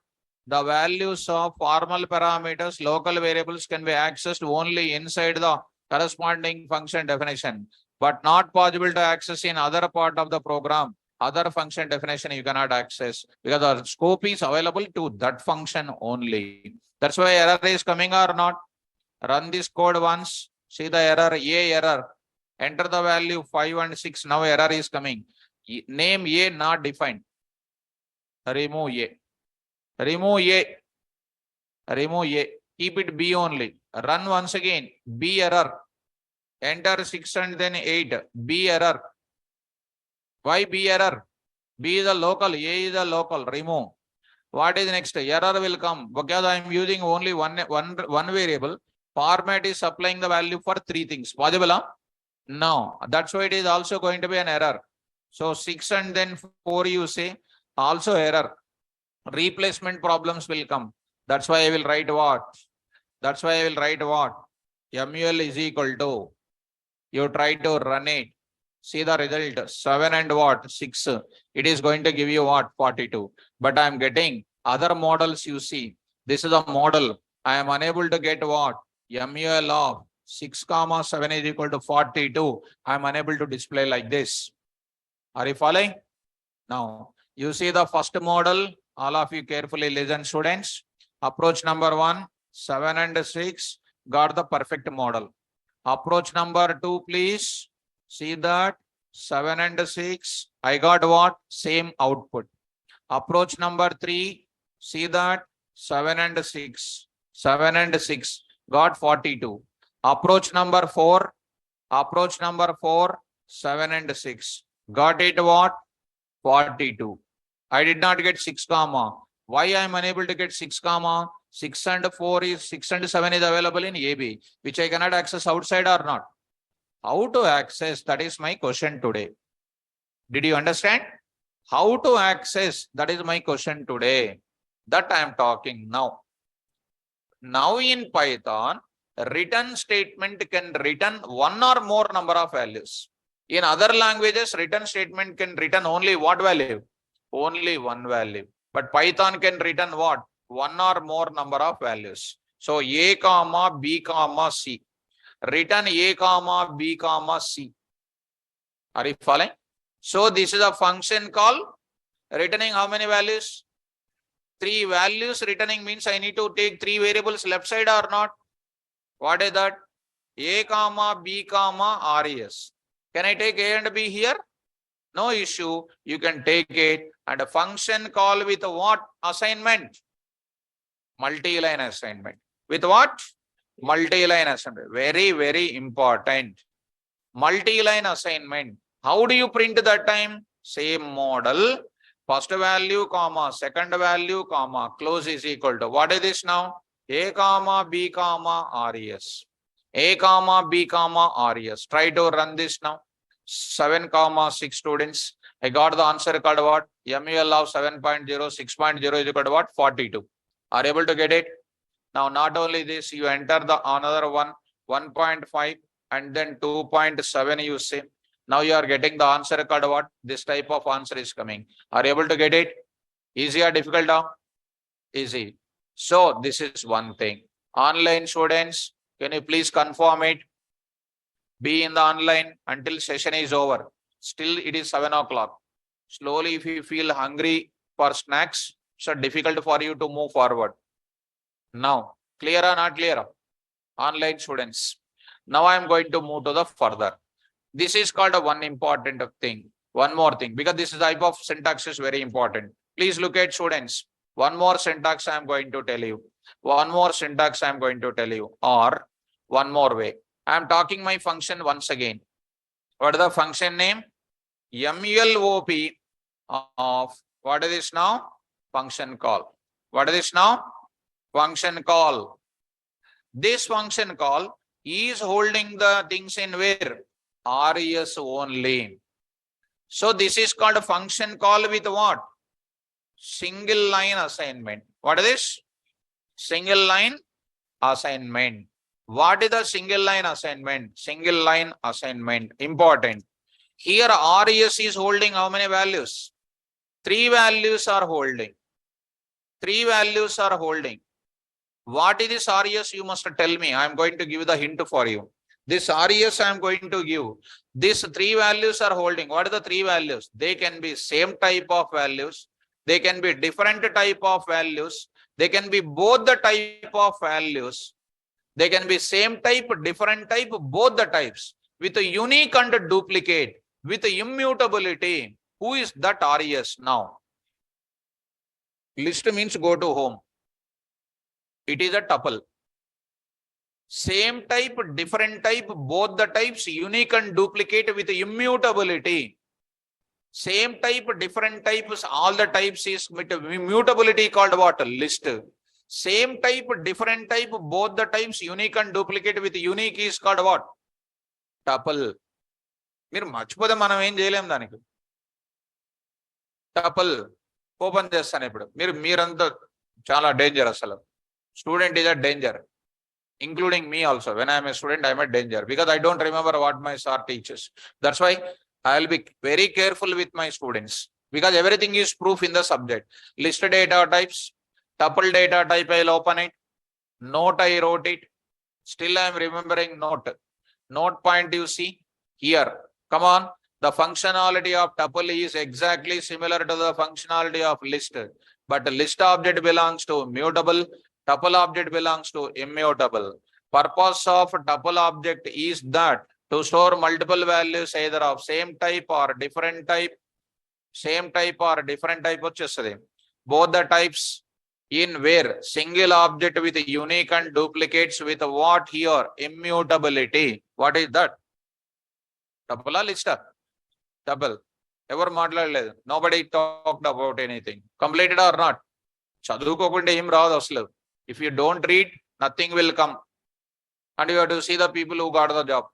The values of formal parameters, local variables can be accessed only inside the corresponding function definition, but not possible to access in other part of the program. Other function definition you cannot access because the scope is available to that function only. That's why error is coming or not. Run this code once. See the error, A error. Enter the value 5 and 6. Now error is coming. Name A not defined. Remove A. Remove A. Remove A. Keep it B only. Run once again. B error. Enter 6 and then 8. B error. Why B error? B is a local. A is a local. Remove. What is next? Error will come because I am using only one variable. Format is supplying the value for 3 things. Possible? No. That's why it is also going to be an error. So 6 and then 4 you say. Also error. Replacement problems will come. That's why I will write what? That's why I will write what? MUL is equal to. You try to run it. See the result. 7 and what? 6. It is going to give you what? 42. But I am getting other models you see. This is a model. I am unable to get what? MUL of 6 comma 7 is equal to 42. I am unable to display like this. Are you following? Now, you see the first model. All of you carefully listen, students. Approach number 1, 7 and 6 got the perfect model. Approach number 2, please see that 7 and 6, I got what? Same output. Approach number 3, see that 7 and 6, 7 and 6 got 42. Approach number 4, 7 and 6 got it what? 42. I did not get 6 comma. Why I am unable to get 6 comma? 6 and 4 is 6 and 7 is available in AB, which I cannot access outside or not. How to access? That is my question today. Did you understand? How to access? That is my question today. That I am talking now. Now in Python, return statement can return one or more number of values. In other languages, return statement can return only what value? Only one value. But Python can return what? One or more number of values. So A comma B comma C. Return A comma B comma C. Are you following? So this is a function call returning how many values? 3 values. Returning means I need to take 3 variables left side or not? What is that? A comma B comma res. Can I take A and B here? No issue. You can take it. And a function call with what assignment? Multi-line assignment. With what? Multi-line assignment. Very, very important. Multi-line assignment. How do you print that time? Same model. First value, comma, second value, comma, close is equal to. What is this now? A comma B comma res. A comma B comma res. Try to run this now. 7 comma 6 students. I got the answer called what? MUL of 7.0, 6.0 is equal to what? 42. Are you able to get it? Now, not only this, you enter the another one, 1.5 and then 2.7 you say. Now you are getting the answer called what? This type of answer is coming. Are you able to get it? Easy or difficult now? Easy. So this is one thing. Online students, can you please confirm it? Be in the online until session is over. Still it is 7 o'clock. Slowly if you feel hungry for snacks, so difficult for you to move forward. Now, clear or not clear? Online students. Now I am going to move to the further. This is called a one important thing. One more thing, because this type of syntax is very important. Please look at students. One more syntax I am going to tell you. One more syntax I am going to tell you. Or one more way. I am talking my function once again. What is the function name? MULOP of what is this now? Function call. What is this now? Function call. This function call is holding the things in where? RES only. So this is called a function call with what? Single line assignment. What is this? Single line assignment. What is the single line assignment? Single line assignment. Important. Here RES is holding how many values? 3 values are holding. 3 values are holding. What is this RES? You must tell me. I am going to give the hint for you. This RES I am going to give. These 3 values are holding. What are the 3 values? They can be same type of values. They can be different type of values. They can be both the type of values. They can be same type, different type, both the types. With a unique and a duplicate. With a immutability. Who is that RES now? List means go to home. It is a tuple. Same type, different type, both the types, unique and duplicate with immutability. Same type, different types, all the types is with immutability called what? List. Same type, different type, both the types, unique and duplicate with unique is called what? Tuple. మీరు మర్చిపోతే మనం ఏం చేయలేం దానికి. Tuple open చేస్తాను ఇప్పుడు. మీరంతా చాలా డేంజర్ అసలు. Student is a danger. Including me also. When I am a student, I am a danger because I don't remember what my sir teaches. That's why I will be very careful with my students because everything is proof in the subject. List data types, tuple data type, I will open it. Note, I wrote it. Still I am remembering note. Note point you see here. Come on. The functionality of tuple is exactly similar to the functionality of list. But list object belongs to mutable. Tuple object belongs to immutable. Purpose of tuple object is that to store multiple values either of same type or different type. Same type or different type వచ్చేస్తుంది. Both the types in where single object with unique and duplicates with what here? Immutability. What is that? Tuple list? Tuple. ఎవరు మాట్లాడలేదు. Nobody talked about anything. Completed or not? చదువుకోకుండా ఏం రాదు అసలు. If you don't read, nothing will come. And you have to see the people who got the job.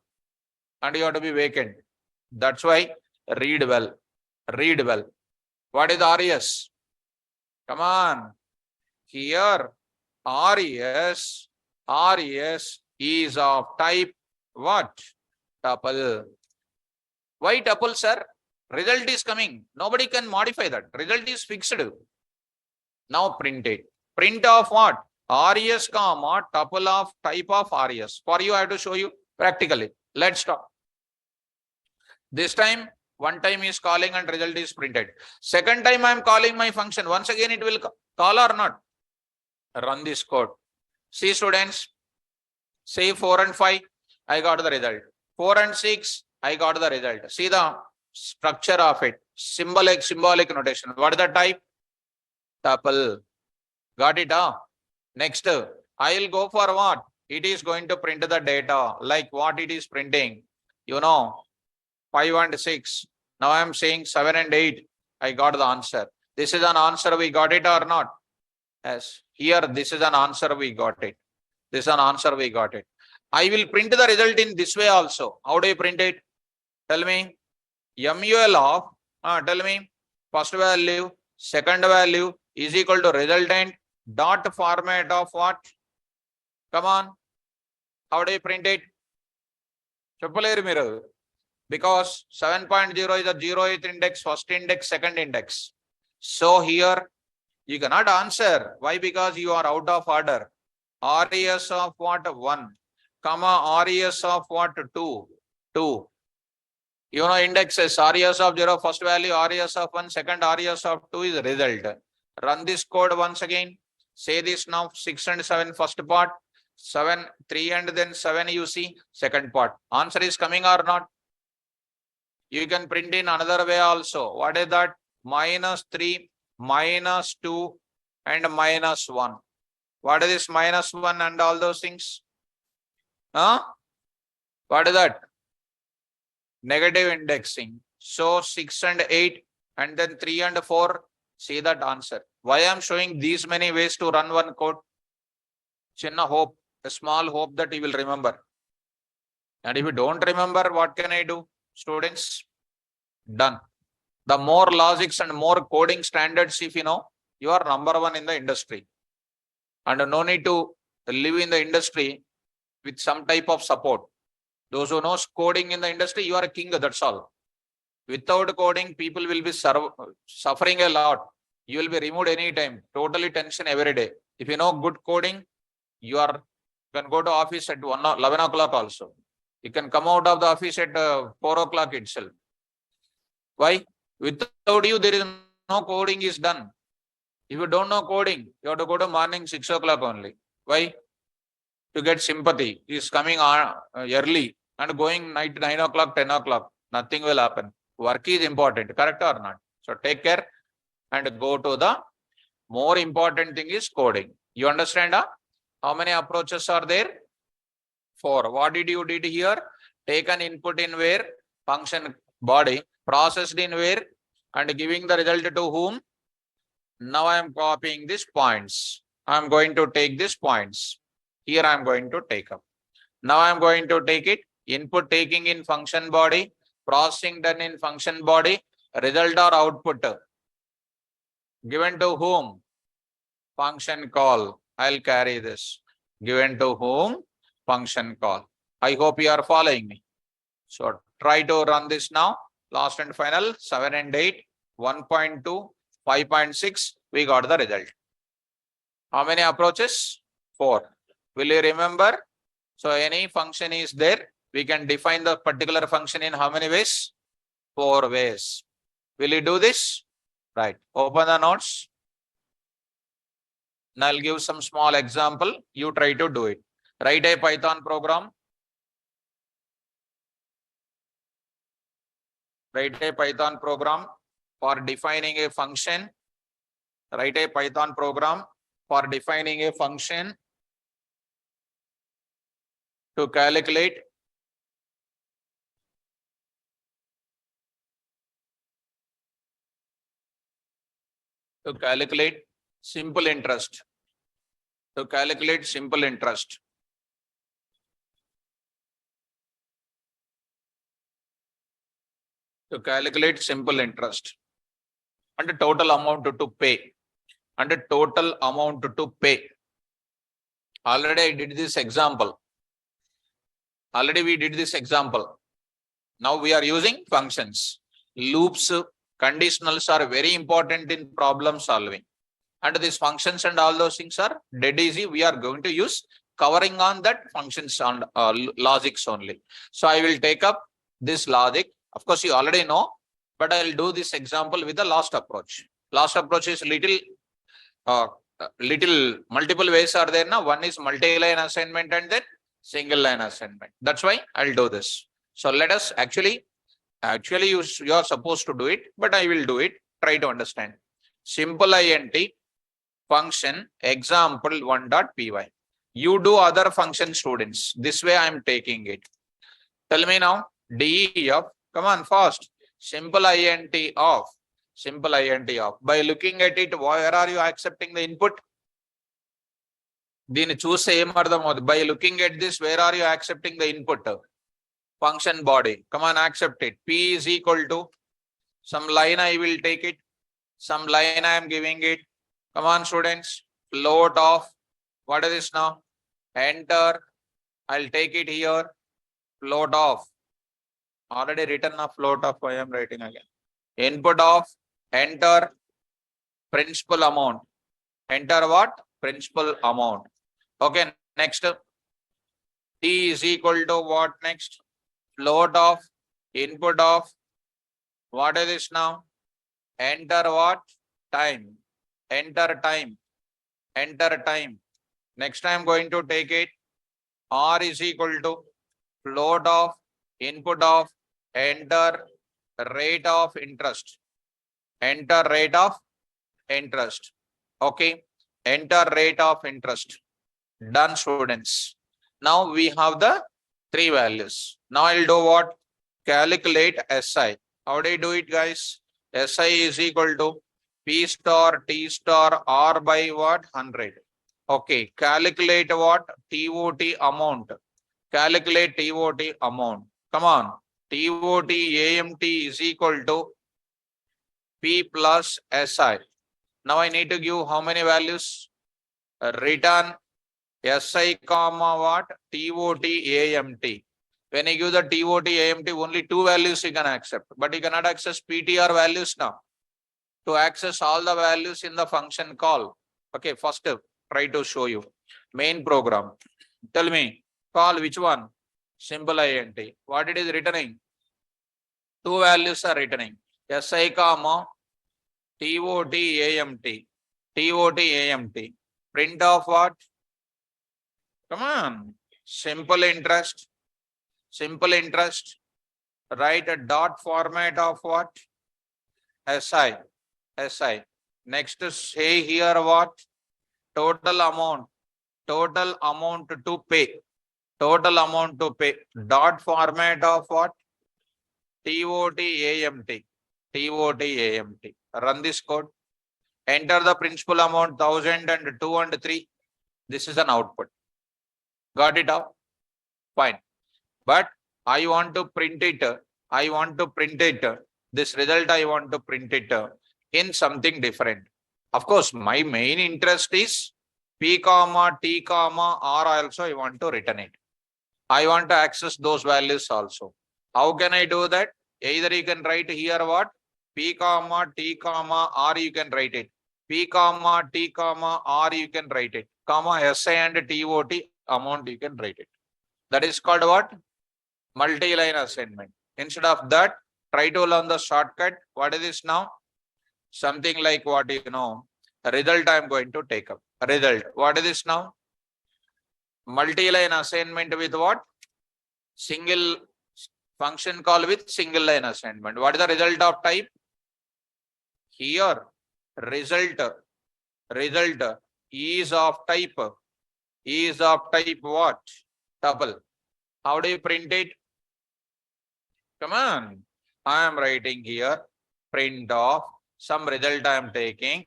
And you have to be vacant. That's why read well. Read well. What is RES? Come on. Here, RES is of type what? Tuple. Why tuple, sir? Result is coming. Nobody can modify that. Result is fixed. Now print it. Print of what? RES comma tuple of type of RES. For you, I have to show you practically. Let's stop. This time, one time is calling and result is printed. Second time I am calling my function. Once again it will call or not. Run this code. See students, say 4 and 5, I got the result. 4 and 6, I got the result. See the structure of it. Symbolic notation. What is the type? Tuple. Got it? Next, I will go for what? It is going to print the data. Like what it is printing. You know, 5 and 6. Now I am saying 7 and 8. I got the answer. This is an answer. We got it or not? Yes. Here, this is an answer. We got it. This is an answer. We got it. I will print the result in this way also. How do you print it? Tell me. MUL of, tell me, first value, second value is equal to resultant dot format of what? Come on. How do you print it? చెప్పలేరు మీరు. Because 7.0 is a 0th index, first index, second index. So here you cannot answer. Why? Because you are out of order. RES of what? 1, comma RES of what? 2, 2. You know indexes, RES of 0, first value, RES of 1, second RES of 2 is result. Run this code once again. Say this now, 6 and 7 first part, 7, 3 and then 7 you see, second part. Answer is coming or not? You can print in another way also. What is that? -3, -2 and -1. What is this -1 and all those things? What is that? Negative indexing. So 6 and 8 and then 3 and 4. See that answer. Why I am showing these many ways to run one code? Chinna hope, a small hope that you will remember. And if you don't remember, what can I do? Students, done. The more logics and more coding standards, if you know, you are number one in the industry. And no need to live in the industry with some type of support. Those who know coding in the industry, you are a king, that's all. Without coding, people will be suffering a lot. You will be removed anytime, totally tension every day. If you know good coding, you can go to office at 11 o'clock also. You can come out of the office at 4 o'clock itself. Why? Without you, there is no coding is done. If you don't know coding, you have to go to morning 6 o'clock only. Why? To get sympathy. Is coming early and going night 9 o'clock, 10 o'clock. Nothing will happen. Work is important, correct or not? So take care and go to the more important thing is coding. You understand? How many approaches are there? 4. What did you did here? Take an input in where? Function body. Processed in where? And giving the result to whom? Now I am copying these points. I am going to take these points. Here I am going to take up. Now I am going to take it. Input taking in function body. Processing done in function body. Result or output. Given to whom? Function call. I'll carry this. Given to whom? Function call. I hope you are following me. So try to run this now. Last and final, 7 and 8, 1.2, 5.6. We got the result. How many approaches? 4. Will you remember? So any function is there. We can define the particular function in how many ways? 4 ways. Will you do this? Right. Open the notes. Now I'll give some small example. You try to do it. Write a Python program. Write a Python program for defining a function. Write a Python program for defining a function to calculate simple interest. To calculate simple interest. To calculate simple interest. And the total amount to pay. And the total amount to pay. Already I did this example. Already we did this example. Now we are using functions. Loops, conditionals are very important in problem solving. And these functions and all those things are dead easy. We are going to use covering on that functions and logics only. So I will take up this logic. Of course, you already know, but I will do this example with the last approach. Last approach is little multiple ways are there now. One is multi-line assignment and then single line assignment. That's why I'll do this. So let us actually you are supposed to do it, but I will do it. Try to understand. Simple int function example1.py. You do other function, students. This way I am taking it. Tell me now. Def. Come on, fast. Simple int of. By looking at it, where are you accepting the input? Then choose same or the mode. By looking at this, where are you accepting the input? Function body. Come on, accept it. P is equal to some line I will take it. Some line I am giving it. Come on, students. Float of. What is this now? Enter. I'll take it here. Float of. Already written a float of. I am writing again. Input of. Enter. Principal amount. Enter what? Principal amount. Okay, next. T is equal to what next? Float of. Input of. What is this now? Enter what? Time. Enter time. Enter time. Next I am going to take it. R is equal to float of. Input of. Enter rate of interest. Enter rate of interest. Okay. Enter rate of interest. Done, students. Now we have the three values. Now I'll do what? Calculate SI. How do you do it, guys? SI is equal to P star T star R by what? 100. Okay. Calculate what? TOT amount. Calculate TOT amount. Come on. TOT AMT is equal to P plus SI. Now I need to give how many values? Return SI comma what? TOT AMT. When you give the TOT AMT, only two values you can accept, but you cannot access PTR values now. To access all the values in the function call. Okay, first try to show you. Main program. Tell me, call which one? Simple int. What it is returning? Two values are returning. SI comma TOT AMT. TOT AMT. Print of what? Come on. Simple interest. Simple interest. Write a dot format of what? SI. SI. Next say here what? Total amount. Total amount to pay. Total amount to pay. Dot format of what? TOT AMT. TOT AMT. Run this code. Enter the principal amount 1000 and 2 and 3. This is an output. Got it out? Fine. But I want to print it. I want to print it. This result I want to print it in something different. Of course, my main interest is P comma T comma R also I want to return it. I want to access those values also. How can I do that? Either you can write here what? P comma T comma R you can write it. P comma T comma R you can write it. Comma SI and TOT amount you can write it. That is called what? Multi-line assignment. Instead of that, try to learn the shortcut. What is this now? Something like what you know. Result I am going to take up. Result. What is this now? Multi-line assignment with what? Single function call with single line assignment. What is the result of type? Here, result is of type what? Tuple. How do you print it? Come on. I am writing here print of some result I am taking.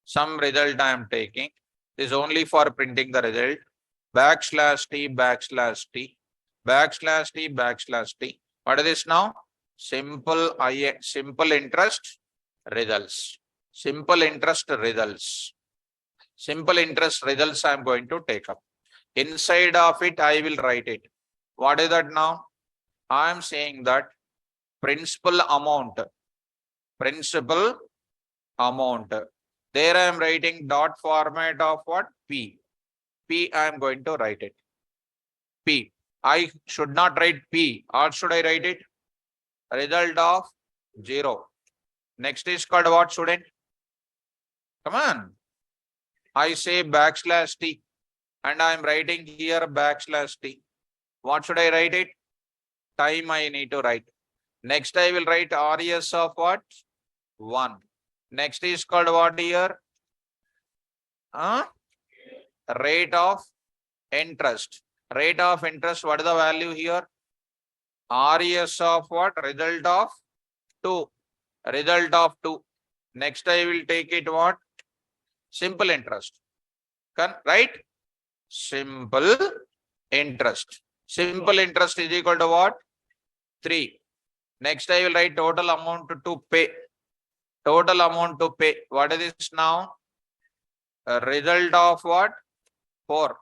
Some result I am taking. This is only for printing the result. Backslash t, backslash t, backslash t, backslash t. What is this now? Simple interest results. Simple interest results. Simple interest results I am going to take up. Inside of it, I will write it. What is that now? I am saying that principal amount. Principal amount. There I am writing dot format of what? P. P I am going to write it. P. I should not write P. Or should I write it? Result of 0. Next is called what, student? Come on. I say backslash t. And I am writing here backslash t. What should I write it? Time I need to write. Next I will write RES of what? 1. Next is called what here? Rate of interest. Rate of interest, what is the value here? RES of what? Result of 2. Result of 2. Next I will take it what? Simple interest. Right? Simple interest. Simple interest is equal to what? 3. Next I will write total amount to pay. Total amount to pay. What is this now? Result of what? 4.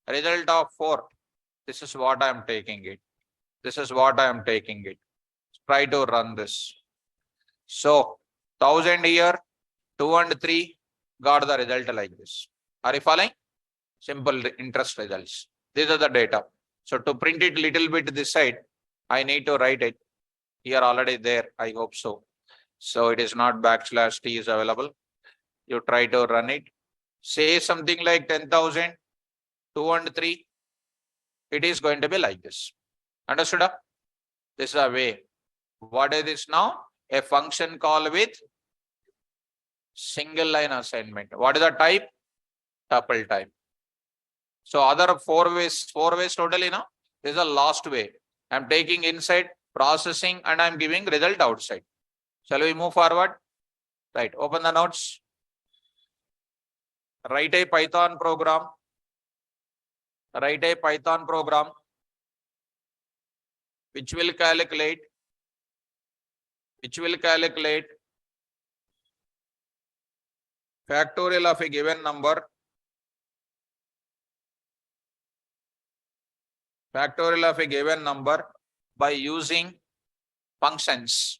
Result of 4. This is what I am taking it. This is what I am taking it. Try to run this. So 1000 here, 2 and 3 got the result like this. Are you following? Simple interest results. These are the data. So to print it little bit this side, I need to write it. Here already there, I hope so. So it is not backslash t is available. You try to run it. Say something like 10,000, 2 and 3. It is going to be like this. Understood? This is a way. What is this now? A function call with single line assignment. What is the type? Tuple type. So other four ways totally now. This is the last way. I am taking inside, processing, and I am giving result outside. Shall we move forward? Right. Open the notes. Write a Python program. Write a Python program which will calculate factorial of a given number. Factorial of a given number by using functions.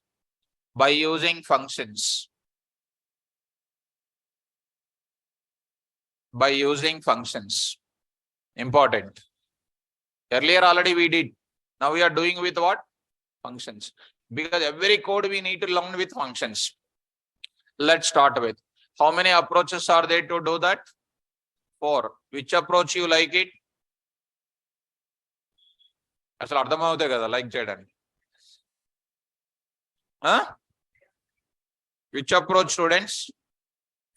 By using functions. By using functions. Important. Earlier already we did. Now we are doing with what? Functions. Because every code we need to learn with functions. Let's start with. How many approaches are there to do that? 4. Which approach you like it? అసలు అర్థమవుతాయి కదా like చేయడానికి. Which approach, students?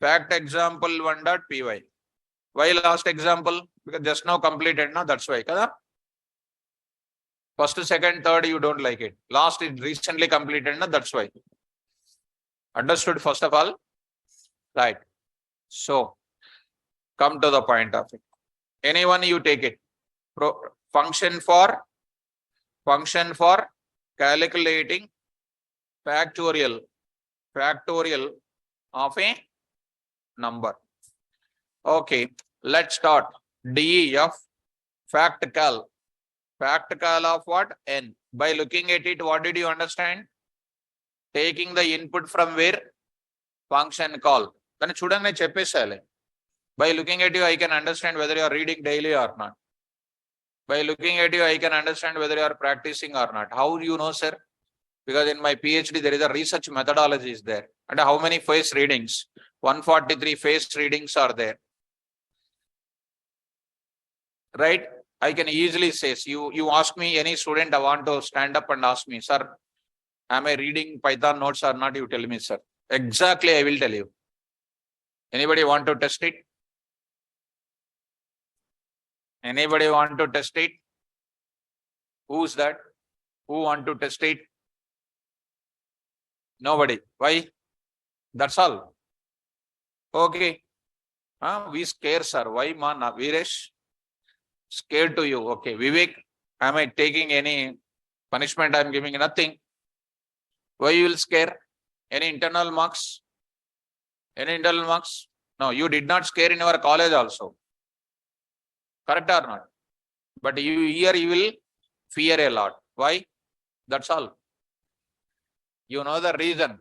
Fact example 1.py. Why last example? Because just now completed, no? That's why. Kada? First, second, third, you don't like it. Last is recently completed, no? That's why. Understood first of all? Right. So, come to the point of it. Anyone you take it. Function for calculating factorial of a number. Okay, let's start. DEF factcal of what? N. By looking at it, what did you understand? Taking the input from where? Function call. Then chudane cheppesale. By looking at you, I can understand whether you are reading daily or not. By looking at you, I can understand whether you are practicing or not. How do you know, sir? Because in my PhD, there is a research methodology is there. And how many face readings? 143 face readings are there. Right? I can easily say, you ask me, any student, I want to stand up and ask me, sir, am I reading Python notes or not? You tell me, sir. Exactly, I will tell you. Anybody want to test it? Anybody want to test it? Who's that? Who want to test it? Nobody. Why? That's all. Okay. We scare, sir. Why, man? Viresh? Scared to you. Okay. Vivek, am I taking any punishment? I am giving nothing. Why you will scare? Any internal marks? Any internal marks? No, you did not scare in your college also. Correct or not? But you here you will fear a lot. Why? That's all. You know the reason.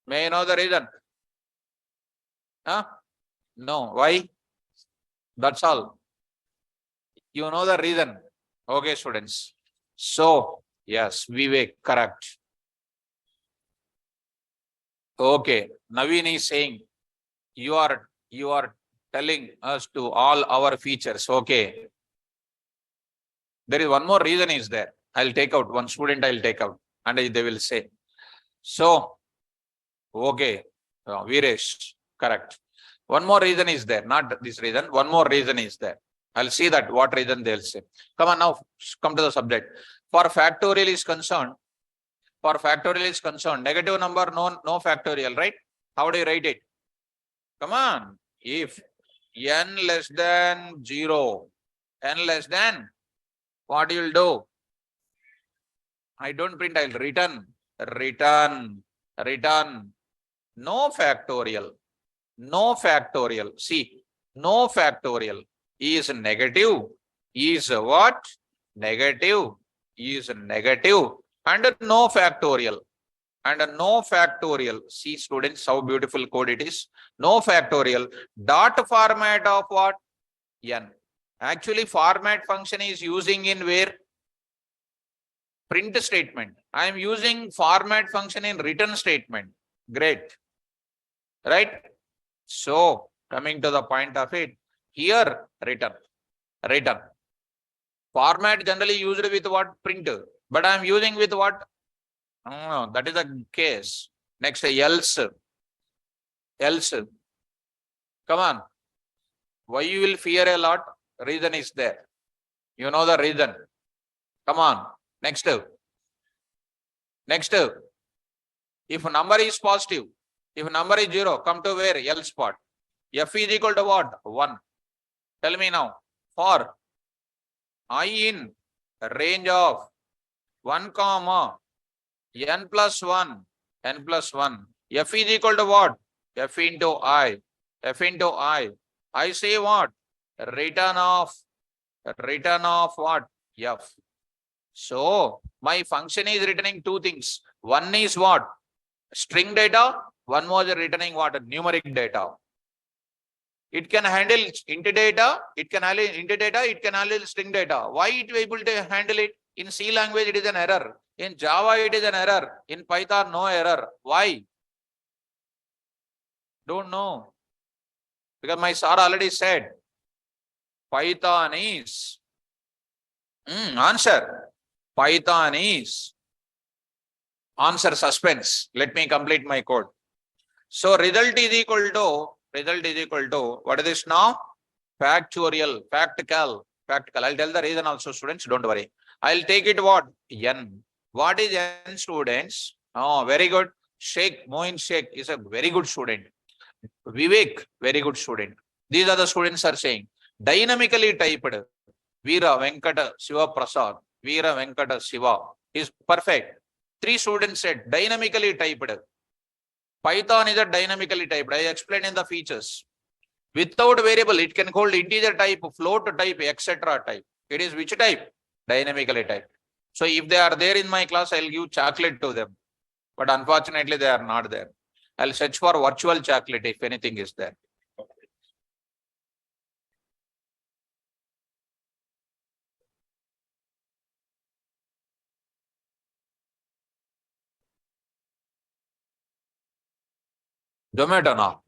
May you know the reason? Huh? No. Why? That's all. You know the reason. Okay, students. So, yes, Vivek, correct. Okay, Naveen is saying you are telling us to all our features. Okay. There is one more reason is there. I'll take out one student, I'll take out, and they will say. So, okay, Viresh, correct. One more reason is there, not this reason. One more reason is there. I'll see that what reason they'll say. Come on now, come to the subject. For factorial is concerned, negative number, no factorial, right? How do you write it? Come on. If n less than 0, n less than, what you will do? I don't print, I'll return. No factorial. No factorial. See, no factorial is negative. Is what? Negative. Is negative. And no factorial. And no factorial. See, students, how beautiful code it is. No factorial. Dot format of what? N. Actually, format function is using in where? Print statement. I am using format function in return statement. Great. Right? So, coming to the point of it, here return. Format generally used with what? Print. But I am using with what? Oh, that is the case. Next, else. Come on. Why you will fear a lot? Reason is there. You know the reason. Come on. Next. If number is positive, if number is 0, come to where? Else part. F is equal to what? 1. Tell me now. For I in range of 1 comma n plus 1, F is equal to what? F into I. I say what? Return of what? F. So, my function is returning two things. One is what? String data. One was returning what? Numeric data. It can handle int data. It can handle string data. Why it will able to handle it? In C language, it is an error. In Java, it is an error. In Python, no error. Why? Don't know. Because my sir already said, Python is answer. Python is answer suspense. Let me complete my code. So result is equal to what is this now? Factorial, factical. I'll tell the reason also, students. Don't worry. I'll take it what? N. What is N, students? Oh, very good. Moin Sheikh is a very good student. Vivek, very good student. These are the students are saying. Dynamically typed. Veera Venkata Shiva Prasad. Veera Venkata Shiva is perfect. 3 students said dynamically typed. Python is a dynamically typed. I explained in the features. Without variable, it can hold integer type, float type, etc. type. It is which type? Dynamically typed. So if they are there in my class, I'll give chocolate to them. But unfortunately, they are not there. I'll search for virtual chocolate if anything is there. Zomato now.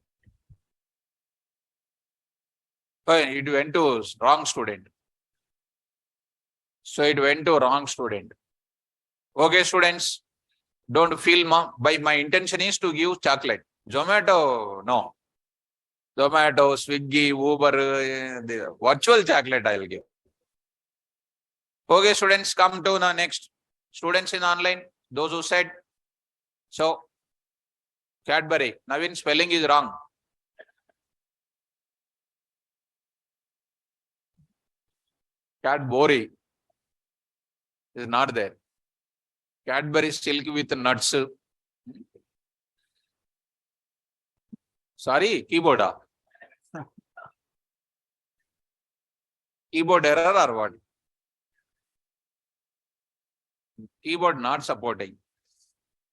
Oh, it went to wrong student. So it went to wrong student. Okay, students, don't feel by my intention is to give chocolate. Zomato, no. Zomato, Swiggy, Uber, the virtual chocolate I'll give. Okay, students, come to the next. Students in online, those who said. So, Cadbury, Navin spelling is wrong. Cadbury is not there. Cadbury silk with nuts. Sorry, keyboard. Keyboard error or what? Keyboard not supporting.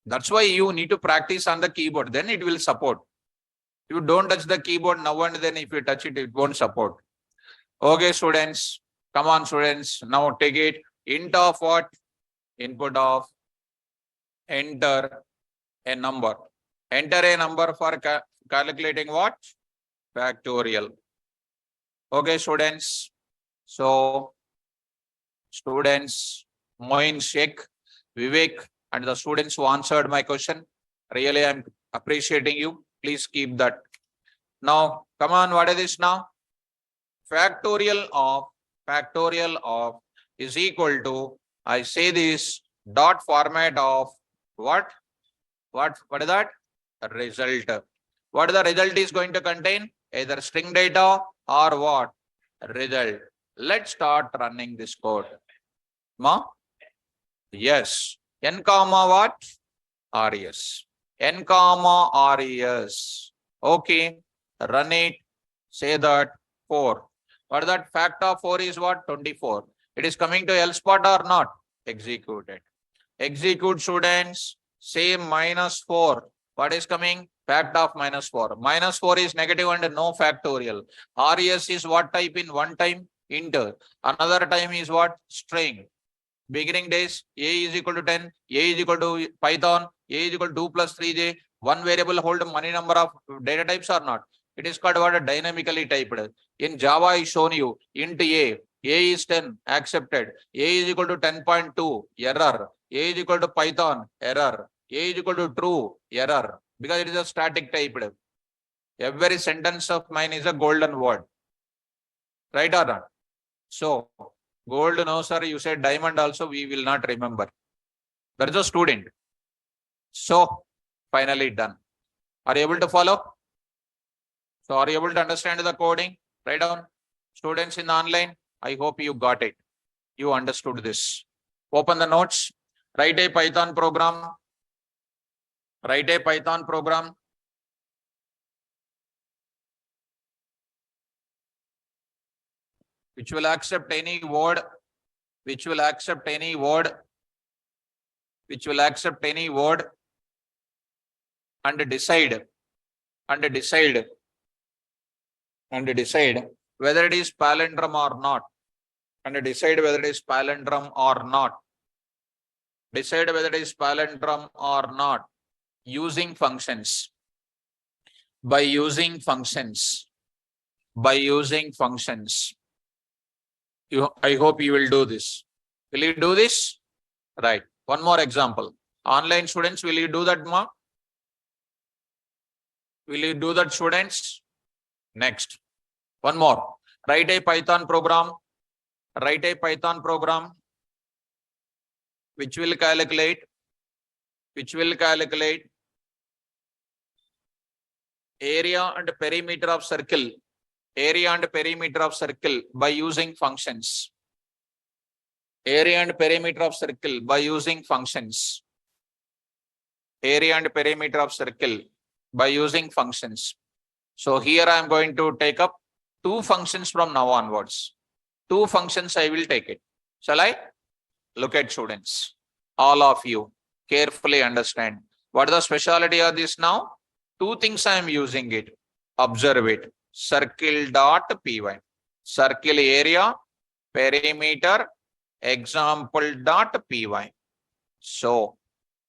That's why you need to practice on the keyboard. Then it will support. If you don't touch the keyboard now and then if you touch it, it won't support. Okay, students. Come on, students. Now take it. Int of what? Input of enter a number. Enter a number for calculating what? Factorial. Okay, students. So, students, Moin Sheikh, Vivek, and the students who answered my question, really I'm appreciating you. Please keep that. Now, come on, what is this now? Factorial of is equal to, I say this, dot format of what? What is that? Result. What the result is going to contain? Either string data or what? Result. Let's start running this code. Ma? Yes. N comma what? RES. N comma RES. Okay. Run it. Say that 4. What that fact of 4 is what? 24. It is coming to else part or not? Execute it. Execute, students. Say -4. What is coming? Fact of -4. -4 is negative and no factorial. RES is what type in one time? Int. Another time is what? String. Beginning days, a is equal to 10, a is equal to Python, a is equal to 2 plus 3j. One variable hold many number of data types or not. It is called what? Dynamically typed. In Java, I shown you int a is 10, accepted. A is equal to 10.2, error. A is equal to Python, error. A is equal to true, error. Because it is a static typed. Every sentence of mine is a golden word. Right or not? So, gold, no sir, you said diamond also, we will not remember. That is a student. So, finally done. Are you able to follow? So, are you able to understand the coding? Write down. Students in the online, I hope you got it. You understood this. Open the notes. Write a Python program. Write a Python program. Which will accept any word. Which will accept any word. Which will accept any word. And decide. And decide. And decide whether it is palindrome or not. And decide whether it is palindrome or not. Decide whether it is palindrome or not. Using functions. By using functions. By using functions. I hope you will do this. Will you do this? Right. One more example. Online students, will you do that, ma? Will you do that, students? Next. One more. Write a Python program. Write a Python program which will calculate area and perimeter of circle. Area and perimeter of circle by using functions. Area and perimeter of circle by using functions. Area and perimeter of circle by using functions. So here I am going to take up 2 functions from now onwards. 2 functions I will take it. Shall I? Look at students. All of you carefully understand. What is the speciality of this now? 2 things I am using it. Observe it. Circle.py. Circle area, perimeter, example.py. So,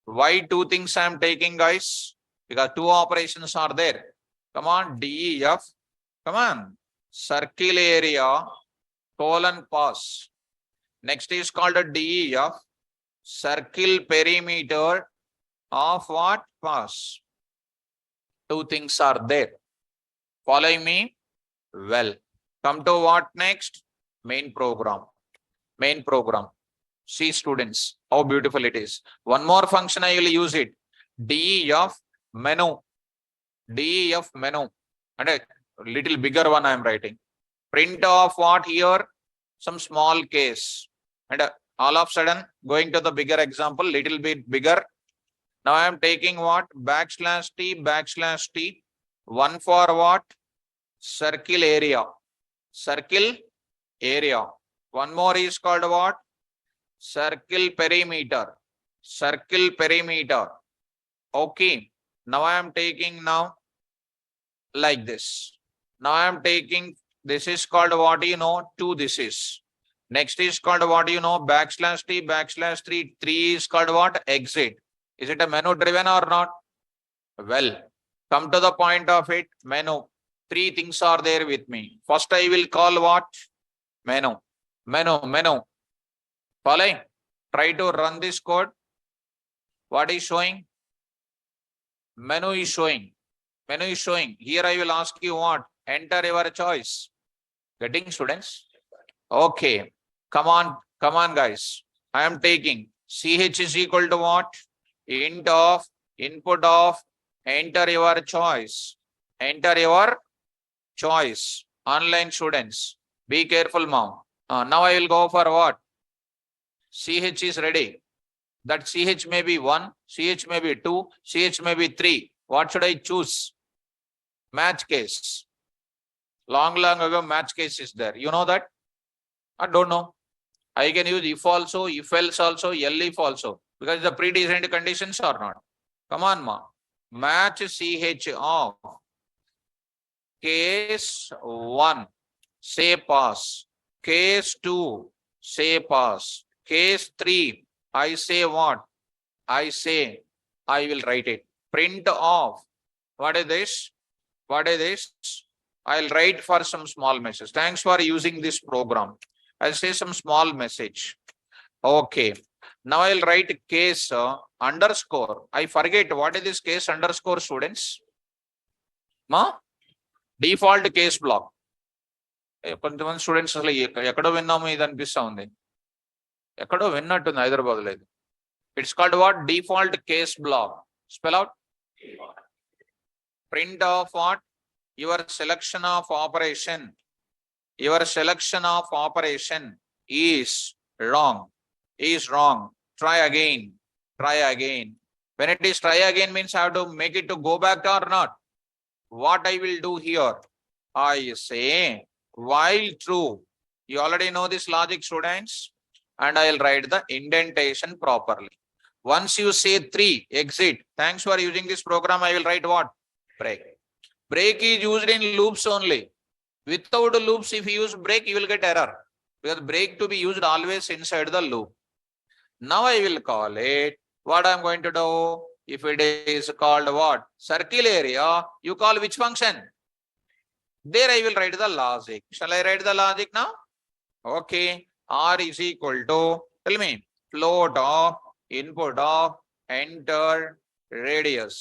why 2 things I am taking, guys? because two operations are there. Come on, DEF. Come on. Circle area, colon pass. Next is called a DEF. Circle perimeter of what? Pass. Two things are there. Following me? Well. Come to what next? Main program. Main program. See students, how beautiful it is. One more function I will use it. DEF menu. DEF menu. And a little bigger one I am writing. Print of what here? Some small case. And all of a sudden, going to the bigger example, little bit bigger. Now I am taking what? Backslash T. One for what? Circle area. Circle area. One more is called what? Circle perimeter. Circle perimeter. Okay. Now I am taking now like this. Now I am taking, this is called what you know, 2 this is. Next is called what you know, backslash T, 3 is called what? Exit. Is it a menu driven or not? Well, come to the point of it, menu. 3 things are there with me. First I will call what? Menu. Following? Try to run this code. What is showing? Menu is showing. Here I will ask you what? Enter your choice. Getting students? Okay. Come on guys. I am taking CH is equal to what? Int of, input of, enter your choice. Online students. Be careful, mom. Now I will go for what? CH is ready. That CH may be 1, CH may be 2, CH may be 3. What should I choose? Match case. Long ago, match case is there. You know that? I don't know. I can use if also, if else also, elif also. Because the pre-designed conditions or not. Come on, ma. Match CH of case 1, say pass. Case 2, say pass. Case 3, I say what? I say, I will write it. Print of, what is this? I'll write for some small message. Thanks for using this program. I'll say some small message. Okay. Now I'll write case underscore. I forget what is this case underscore, students? Ma? Default case block. కొంతమంది students అసలు ఎక్కడో విన్నాము ఇది అనిపిస్తా ఉంది. ఎక్కడో విన్నట్టుంది హైదరాబాద్ లేదు. It's called what? Default case block. Spell out. Print of what? Your selection of operation. Your selection of operation is wrong. Try again. When it is try again means I have to make it to go back or not. What I will do here? I say while true. You already know this logic, students. And I will write the indentation properly. Once you say 3, exit. Thanks for using this program. I will write what? Break. Break is used in loops only. Without loops, if you use break, you will get error. Because break to be used always inside the loop. Now I will call it. What I am going to do? If it is called what? Circle area, you call which function? There I will write the logic. Shall I write the logic now? Okay. R is equal to, tell me, float of, input of, enter radius.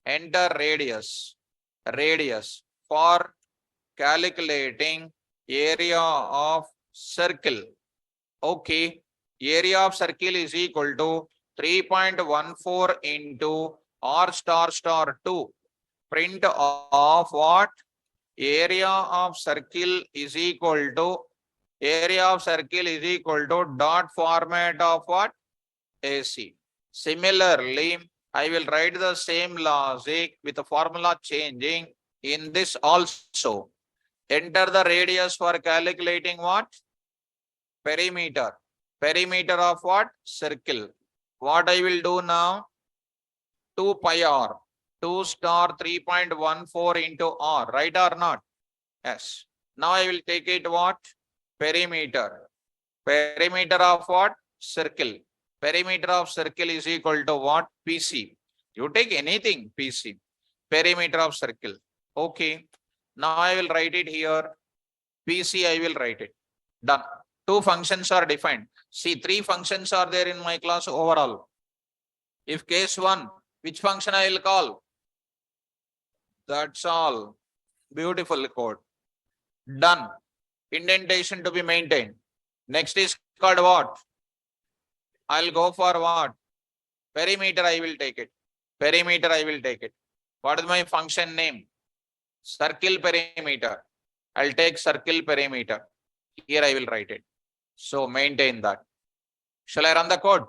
Enter radius for calculating area of circle. Okay. Area of circle is equal to 3.14 into R star 2. Print of what? Area of circle is equal to dot format of what? AC. Similarly, I will write the same logic with the formula changing in this also. Enter the radius for calculating what? Perimeter. Perimeter of what? Circle. What I will do now? 2 pi r. 2 star 3.14 into r. Right or not? Yes. Now I will take it what? Perimeter. Perimeter of what? Circle. Perimeter of circle is equal to what? PC. You take anything, PC. perimeter of circle. Okay. Now I will write it here. PC, I will write it. Done. Two functions are defined. See, three functions are there in my class overall. If case one, which function I will call? That's all. Beautiful code. Done. Indentation to be maintained. Next is called what? I'll go for what? Perimeter, I will take it. Perimeter, I will take it. What is my function name? Circle perimeter. I'll take circle perimeter. Here I will write it. So maintain that. Shall I run the code?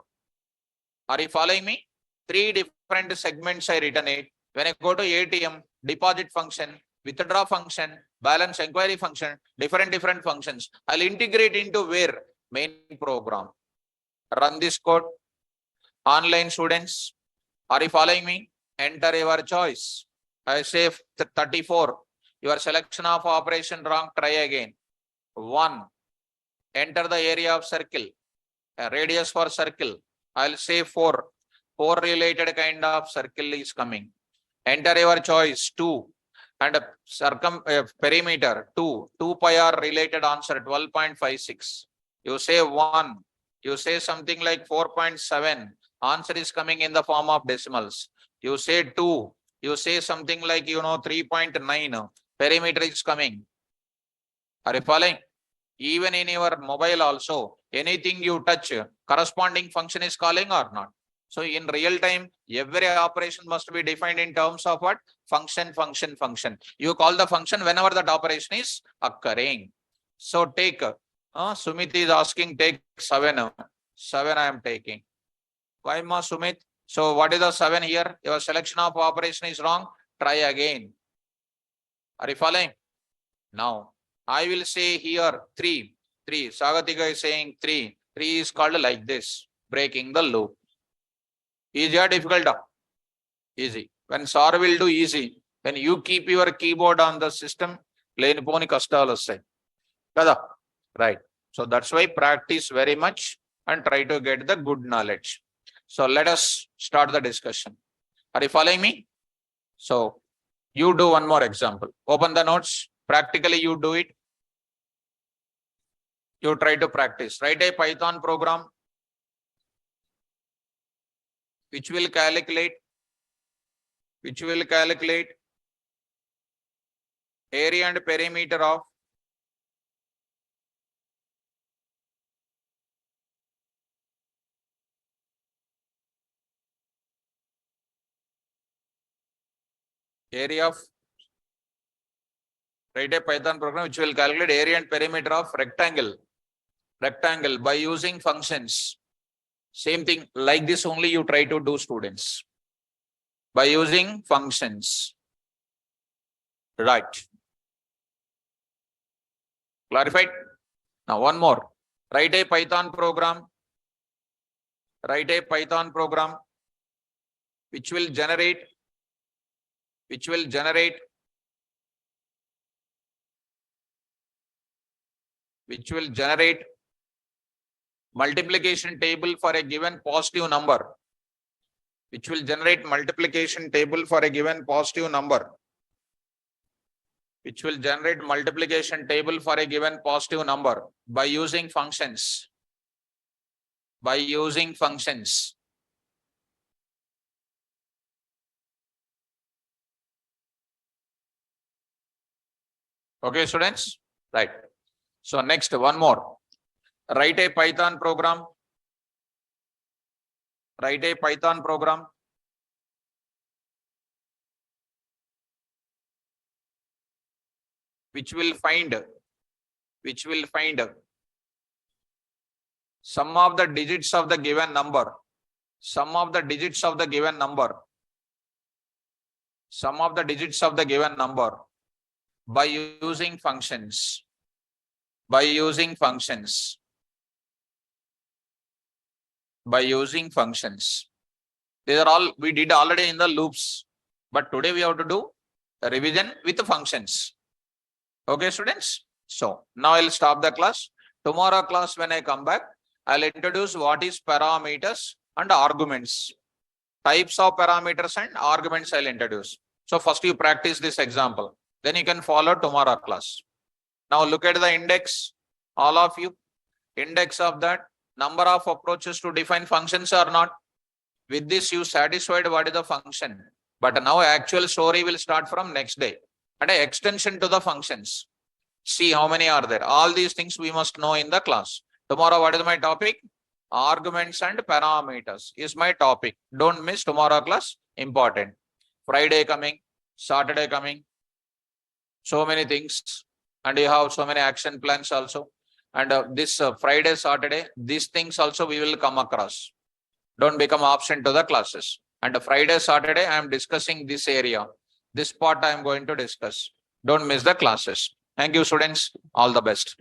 Are you following me? Three different segments I written it. When I go to ATM, deposit function, withdraw function, balance inquiry function, different functions. I'll integrate into where? Main program. Run this code. Online students, are you following me? Enter your choice. I say 34. Your selection of operation wrong. Try again. 1. Enter the area of circle. A radius for circle. I'll say 4. 4 related kind of circle is coming. Enter your choice. 2. And perimeter 2. 2 pi r related answer 12.56. You say 1. You say something like 4.7. Answer is coming in the form of decimals. You say 2. You say something like 3.9. Perimeter is coming. Are you following? Even in your mobile also, anything you touch, corresponding function is calling or not. So in real time, every operation must be defined in terms of what? Function. You call the function whenever that operation is occurring. So take, Sumit is asking, take 7. 7 I am taking. Why ma Sumit? So what is the 7 here? Your selection of operation is wrong. Try again. Are you following? Now, I will say here 3. 3. Sagatika is saying 3. 3 is called like this. Breaking the loop. Easy or difficult? Easy. When sir will do easy, when you keep your keyboard on the system, leniponi kastalu vastayi. Kada? Right. So that's why practice very much and try to get the good knowledge. So let us start the discussion. Are you following me? So you do one more example. Open the notes. Practically you do it. You try to practice. Write a Python program which will calculate area and perimeter of write a Python program which will calculate area and perimeter of rectangle by using functions. Same thing like this only you try to do, students. By using functions. Right. Clarified? Now one more. Write a Python program which will generate multiplication table for a given positive number. Which will generate multiplication table for a given positive number. Which will generate multiplication table for a given positive number by using functions. By using functions. Okay, students? Right. So next, one more. Write a Python program. Write a Python program which will find sum of the digits of the given number. Sum of the digits of the given number. Sum of the digits of the given number by using functions. By using functions. By using functions. These are all we did already in the loops, but today we have to do a revision with the functions. Okay, students? So now I'll stop the class. Tomorrow class when I come back, I'll introduce what is parameters and arguments. Types of parameters and arguments I'll introduce. So first you practice this example, then you can follow tomorrow class. Now look at the index, all of you. Index of that, number of approaches to define functions or not. With this, you satisfied what is the function. But now actual story will start from next day. And an extension to the functions. See how many are there. All these things we must know in the class. Tomorrow, what is my topic? Arguments and parameters is my topic. Don't miss tomorrow class. Important. Friday coming, Saturday coming. So many things. And you have so many action plans also. And this Friday, Saturday, these things also we will come across. Don't become absent to the classes. And Friday, Saturday, I am discussing this area. This part I am going to discuss. Don't miss the classes. Thank you, students. All the best.